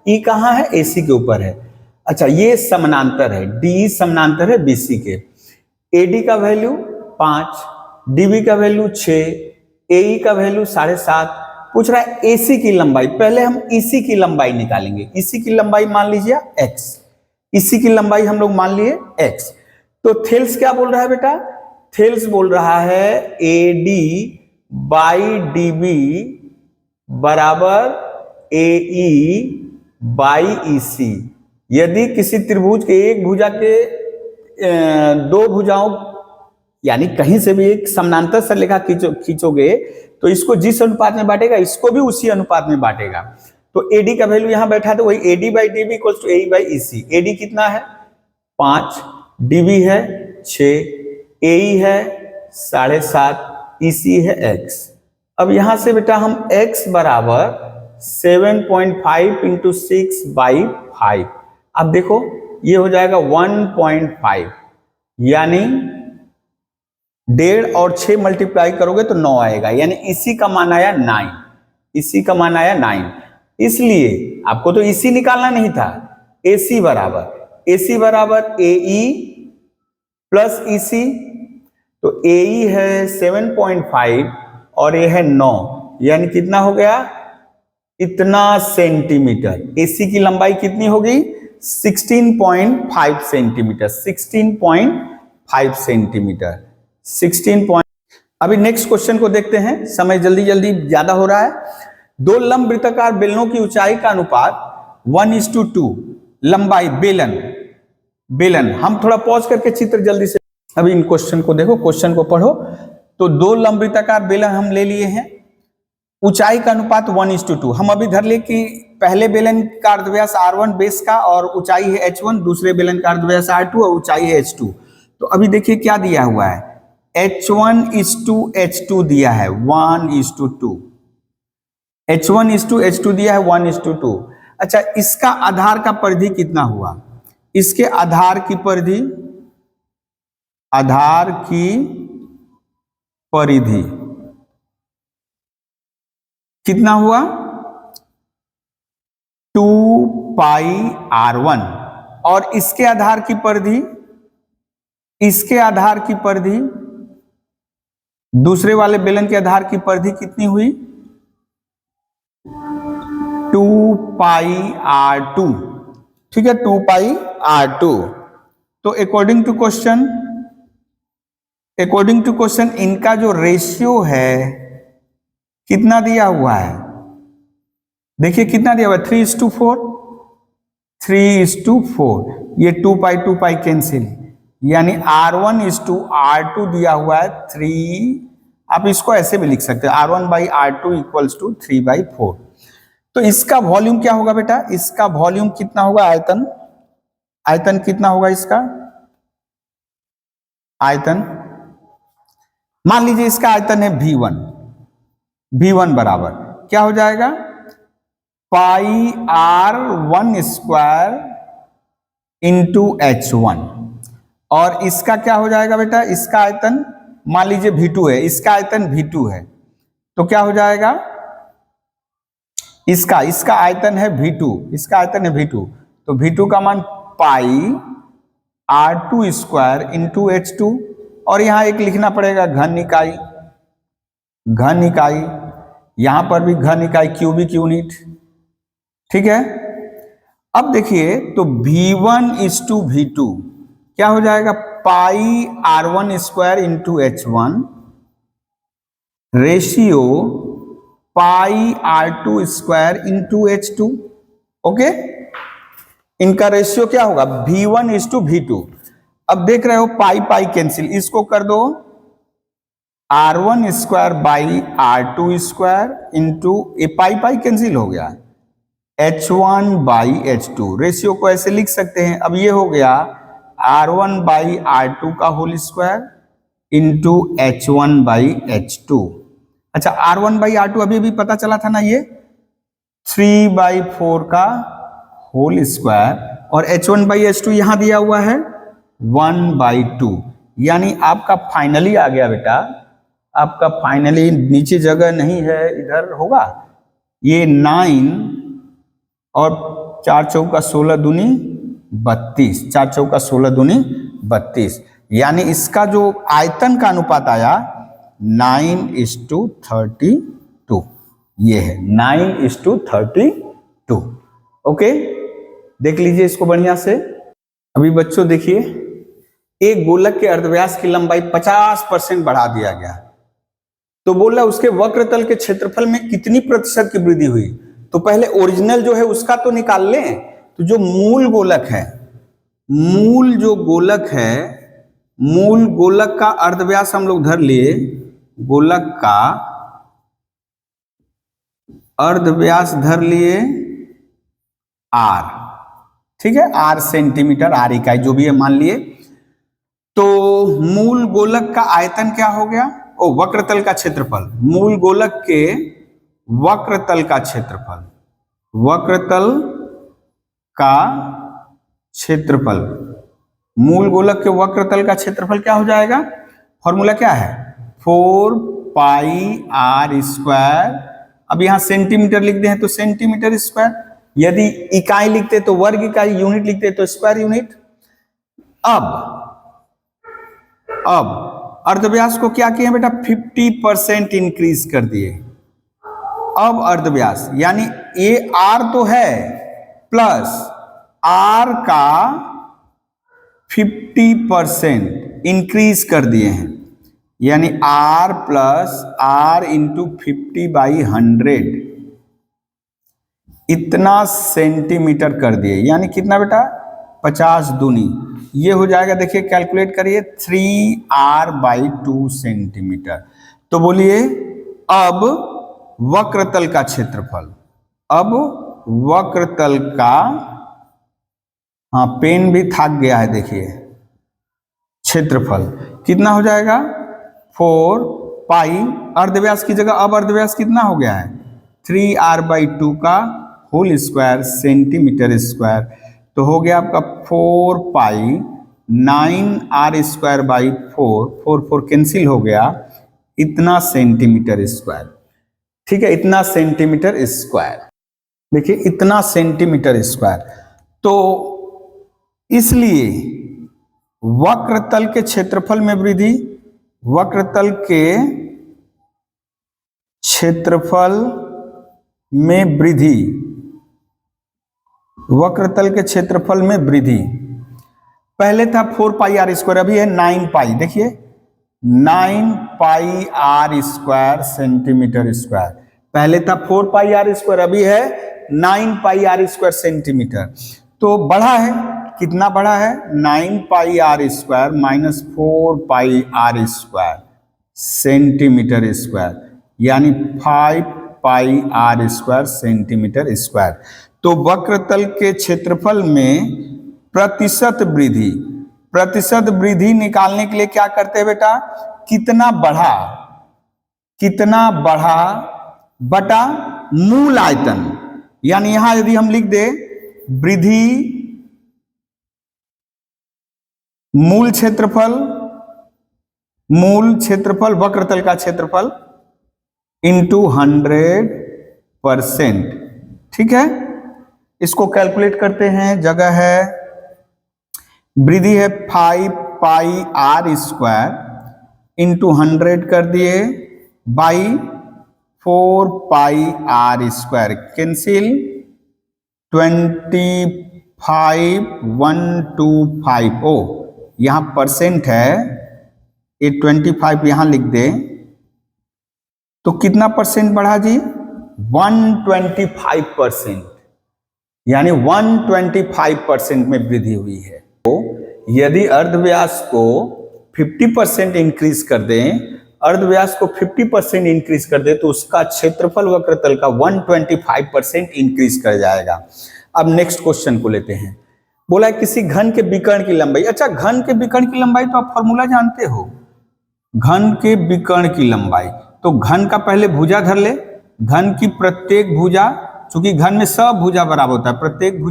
ई कहां है? एसी के ऊपर है। अच्छा ये समानांतर है, डीई समानांतर है बीसी के। एडी का वैल्यू 5, डीबी का वैल्यू 6, एई का वैल्यू 7.5। पूछ रहा है एसी की लंबाई। पहले हम ईसी की लंबाई निकालेंगे। ईसी की लंबाई मान लीजिए x, ईसी की लंबाई हम लोग मान लिए x। तो थेल्स क्या बोल रहा है बेटा? थेल्स बोल रहा है एडी बाई डीबी बराबर एई बाई ईसी। यदि किसी त्रिभुज के एक भुजा के दो भुजाओं यानी कहीं से भी एक समानांतर सरलेखा खींचोगे तो इसको जिस अनुपात में बांटेगा इसको भी उसी अनुपात में बांटेगा। तो एडी का वैल्यू यहां बैठा है, तो वही AD by DB equals to AE by EC. AD कितना है? 5, डीबी है 6, एई है 7.5, ईसी है x। अब यहां से बेटा हम x बराबर 7.5 इंटू 6/5, अब देखो ये हो जाएगा 1.5, यानी 1.5 और 6 मल्टीप्लाई करोगे तो 9 आएगा, यानी इसी का मान आया 9, इसी का मान आया 9। इसलिए आपको तो इसी निकालना नहीं था, AC बराबर AE प्लस EC, तो AE है 7.5 और ये है 9, यानी कितना हो गया, इतना सेंटीमीटर। AC की लंबाई कितनी होगी, 16.5 सेंटीमीटर, 16.5 सेंटीमीटर, 16। अभी नेक्स्ट क्वेश्चन को देखते हैं, समय जल्दी जल्दी ज्यादा हो रहा है। दो लंब वृत्ताकार बेलनों की ऊंचाई का अनुपात 1:2, लंबाई बेलन। हम थोड़ा पॉज करके चित्र जल्दी से अभी इन क्वेश्चन को देखो, क्वेश्चन को पढ़ो। तो दो लंब वृत्ताकार बेलन हम ले लिए हैं, ऊंचाई का अनुपात 1:2। हम अभी धर ले कि पहले बेलन का अर्धव्यास R1 बेस का और ऊंचाई है H1, दूसरे बेलन का अर्धव्यास R2 और ऊंचाई है H2। तो अभी देखिए क्या दिया हुआ है, H1:H2 दिया है 1:2, H1:H2 दिया है 1:2। अच्छा, इसका आधार का परिधि कितना हुआ, इसके आधार की परिधि कितना हुआ, 2πr1, और इसके आधार की परिधि दूसरे वाले बेलन के आधार की परिधि कितनी हुई, 2πr2, ठीक है, 2πr2। तो अकॉर्डिंग टू क्वेश्चन इनका जो रेशियो है कितना दिया हुआ है, देखिए कितना दिया हुआ है, 3:4, ये 2π कैंसिल, यानी R1:R2 दिया हुआ है 3। आप इसको ऐसे भी लिख सकते हो, R1/R2 इक्वल्स टू 3/4। तो इसका वॉल्यूम क्या होगा बेटा, इसका वॉल्यूम कितना होगा, आयतन कितना होगा इसका, आयतन मान लीजिए इसका आयतन है V1 बराबर क्या हो जाएगा, πr1² इंटू H1, और इसका क्या हो जाएगा बेटा, इसका आयतन मान लीजिए V2 है, इसका आयतन V2 है, तो क्या हो जाएगा, इसका आयतन है V2, तो V2 का मान πr2² इंटू H2, और यहां एक लिखना पड़ेगा घन इकाई, यहां पर भी घन इकाई क्यूबिक यूनिट, ठीक है। अब देखिए तो V1:V2 क्या हो जाएगा, πr1² into H1 ratio πr2² into H2, okay. इनका रेशियो क्या होगा, V1:V2। अब देख रहे हो पाई कैंसिल, इसको कर दो R1²/R2² इंटू पाई कैंसिल हो गया, H1/H2, रेशियो को ऐसे लिख सकते हैं। अब ये हो गया R1/R2 का होल स्क्वायर इंटू H1/H2। अच्छा, R1/R2 अभी भी पता चला था ना, ये 3/4 का होल स्क्वायर, और H1/H2 यहां दिया हुआ है 1/2, यानी आपका फाइनली आ गया बेटा, आपका फाइनली नीचे जगह नहीं है, इधर होगा ये 9 और 4 चौका 16 दूनी 32, 4 चौका 16 दूनी 32, यानी इसका जो आयतन का अनुपात आया 9:32, ये है 9:32। ओके, देख लीजिए इसको बढ़िया से। अभी बच्चों देखिए, एक गोलक के अर्धव्यास की लंबाई 50% बढ़ा दिया गया, तो बोला उसके वक्रतल के क्षेत्रफल में कितनी प्रतिशत की वृद्धि हुई। तो पहले ओरिजिनल जो है उसका तो निकाल लें। तो जो मूल गोलक है, मूल गोलक का अर्धव्यास हम लोग धर लिए, गोलक का अर्धव्यास धर लिए R, ठीक है, R सेंटीमीटर, R इकाई जो भी है मान लिए। तो मूल गोलक का आयतन क्या हो गया, वक्रतल का क्षेत्रफल, मूल गोलक के वक्रतल का क्षेत्रफल, वक्रतल का क्षेत्रफल, मूल गोलक के वक्रतल का क्षेत्रफल क्या हो जाएगा? फॉर्मूला क्या है? 4 पाई आर स्क्वायर। अब यहां सेंटीमीटर लिख दे हैं तो सेंटीमीटर स्क्वायर, यदि इकाई लिखते तो वर्ग इकाई, यूनिट लिखते तो स्क्वायर यूनिट। अब अर्धव्यास को क्या किए बेटा? 50% इंक्रीज कर दिए। अब अर्धव्यास यानी ये आर तो है प्लस आर का 50% इंक्रीज कर दिए हैं, यानी आर प्लस आर इंटू 50/100 इतना सेंटीमीटर कर दिए। यानी कितना बेटा? 50 दूनी, ये हो जाएगा, देखिए कैलकुलेट करिए, 3r/2 सेंटीमीटर। तो बोलिए अब वक्रतल का क्षेत्रफल, अब वक्रतल का, हाँ पेन भी थक गया है, देखिए क्षेत्रफल कितना हो जाएगा? 4 पाई, अर्धव्यास की जगह अब अर्धव्यास कितना हो गया है? 3r/2 का होल स्क्वायर सेंटीमीटर स्क्वायर। तो हो गया आपका 4 पाई 9r²/4, 4 कैंसिल हो गया, इतना सेंटीमीटर स्क्वायर। ठीक है, इतना सेंटीमीटर स्क्वायर, देखिए इतना सेंटीमीटर स्क्वायर। तो इसलिए वक्रतल के क्षेत्रफल में वृद्धि, वक्रतल के क्षेत्रफल में वृद्धि, वक्रतल के क्षेत्रफल में वृद्धि, पहले था 4 पाई आर स्क्वायर, अभी है 9 पाई, देखिए 9 pi are square centimetre square. पहले था 4 पाई आर स्क्वायर, अभी है 9 पाई आर स्क्वायर सेंटीमीटर। तो बढ़ा है, कितना बढ़ा है? 9 pi are square minus 4 pi are square centimetre square, यानी 5 pi are square centimetre square. तो वक्रतल के क्षेत्रफल में प्रतिशत वृद्धि, प्रतिशत वृद्धि निकालने के लिए क्या करते हैं बेटा? कितना बढ़ा, कितना बढ़ा बटा मूल आयतन। यानी यहां यदि हम लिख दे वृद्धि मूल क्षेत्रफल, मूल क्षेत्रफल वक्रतल का क्षेत्रफल इंटू 100%। ठीक है, इसको कैलकुलेट करते हैं, जगह है, वृद्धि है 5 पाई आर स्क्वायर इंटू 100 कर दिए by 4 pi are square, cancel 25,125। ओ यहां परसेंट है, ये 25 यहां लिख दे, तो कितना परसेंट बढ़ा जी? 125%, यानी 125% में वृद्धि हुई है। तो यदि अर्धव्यास को 50% इंक्रीज कर दें, अर्धव्यास को 50% इंक्रीज कर दे तो उसका क्षेत्रफल वक्रतल का 125% इंक्रीज कर जाएगा। अब नेक्स्ट क्वेश्चन को लेते हैं। बोला है किसी घन के विकर्ण की लंबाई। अच्छा, घन के विकर्ण की लंबाई तो आप फॉर्मूला जानते हो, घन के विकर्ण की लंबाई। तो घन का पहले भुजा धर ले, घन की प्रत्येक भुजा, चूंकि घन में सब भुजा बराबर होता है, प्रत्येक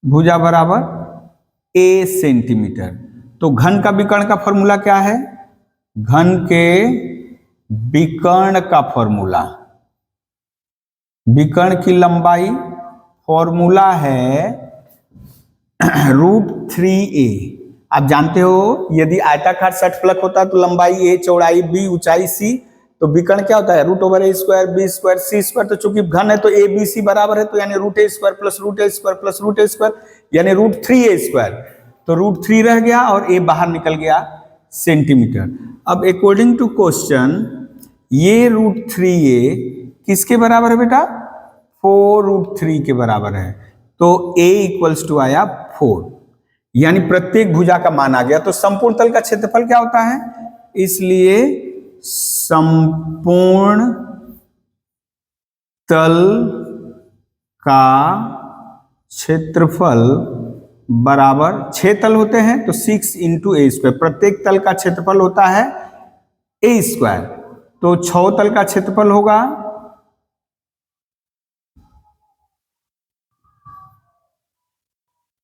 भुजा बराबर a सेंटीमीटर। तो घन का विकर्ण का फॉर्मूला क्या है? घन के विकर्ण का फॉर्मूला, विकर्ण की लंबाई फॉर्मूला है √3a। आप जानते हो यदि आयताकार षटफलक होता तो लंबाई a, चौड़ाई b, ऊंचाई c, तो विकर्ण क्या होता है? √a² b² c²। तो चूंकि घन है तो a b c बराबर है, तो यानी √a² + √a² यानी √3a²। तो √3 रह गया और a बाहर निकल गया सेंटीमीटर। अब अकॉर्डिंग टू क्वेश्चन ये √3a किसके बराबर है बेटा? 4√3 के बराबर है। तो a = आया 4, यानी प्रत्येक भुजा का मान आ गया। तो संपूर्ण तल का क्षेत्रफल क्या होता है? इसलिए संपूर्ण तल का क्षेत्रफल बराबर, 6 तल होते हैं तो 6 × a²। प्रत्येक तल का क्षेत्रफल होता है ए स्क्वायर। तो 6 तल का क्षेत्रफल होगा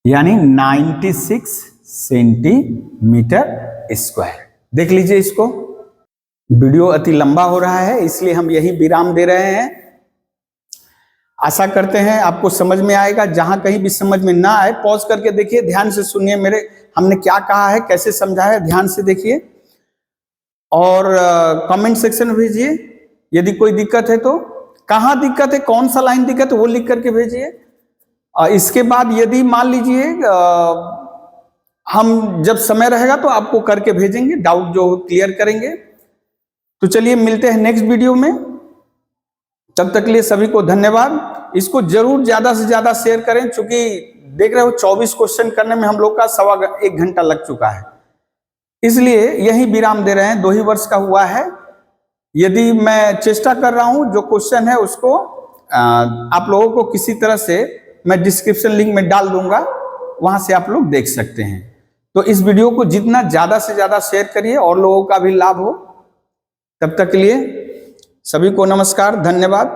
यानी 96 सेंटीमीटर स्क्वायर। देख लीजिए इसको, वीडियो अति लंबा हो रहा है इसलिए हम यही विराम दे रहे हैं। आशा करते हैं आपको समझ में आएगा। जहां कहीं भी समझ में ना आए पॉज करके देखिए, ध्यान से सुनिए मेरे, हमने क्या कहा है, कैसे समझाया है, ध्यान से देखिए और कमेंट सेक्शन में भेजिए यदि कोई दिक्कत है तो। कहाँ दिक्कत है, कौन सा लाइन दिक्कत है वो लिख करके भेजिए। इसके बाद यदि मान लीजिए हम जब समय रहेगा तो आपको करके भेजेंगे, डाउट जो क्लियर करेंगे। तो चलिए मिलते हैं नेक्स्ट वीडियो में, तब तक के लिए सभी को धन्यवाद। इसको जरूर ज्यादा से ज्यादा शेयर करें, क्योंकि देख रहे हो 24 क्वेश्चन करने में हम लोग का 1 घंटा लग चुका है, इसलिए यही विराम दे रहे हैं। 2 ही वर्ष का हुआ है। यदि मैं चेष्टा कर रहा हूं जो क्वेश्चन है उसको आप लोगों को किसी तरह से मैं डिस्क्रिप्शन लिंक में डाल दूंगा, वहां से आप लोग देख सकते हैं। तो इस वीडियो को जितना ज्यादा से ज्यादा शेयर करिए और लोगों का भी लाभ हो। तब तक के लिए सभी को नमस्कार, धन्यवाद।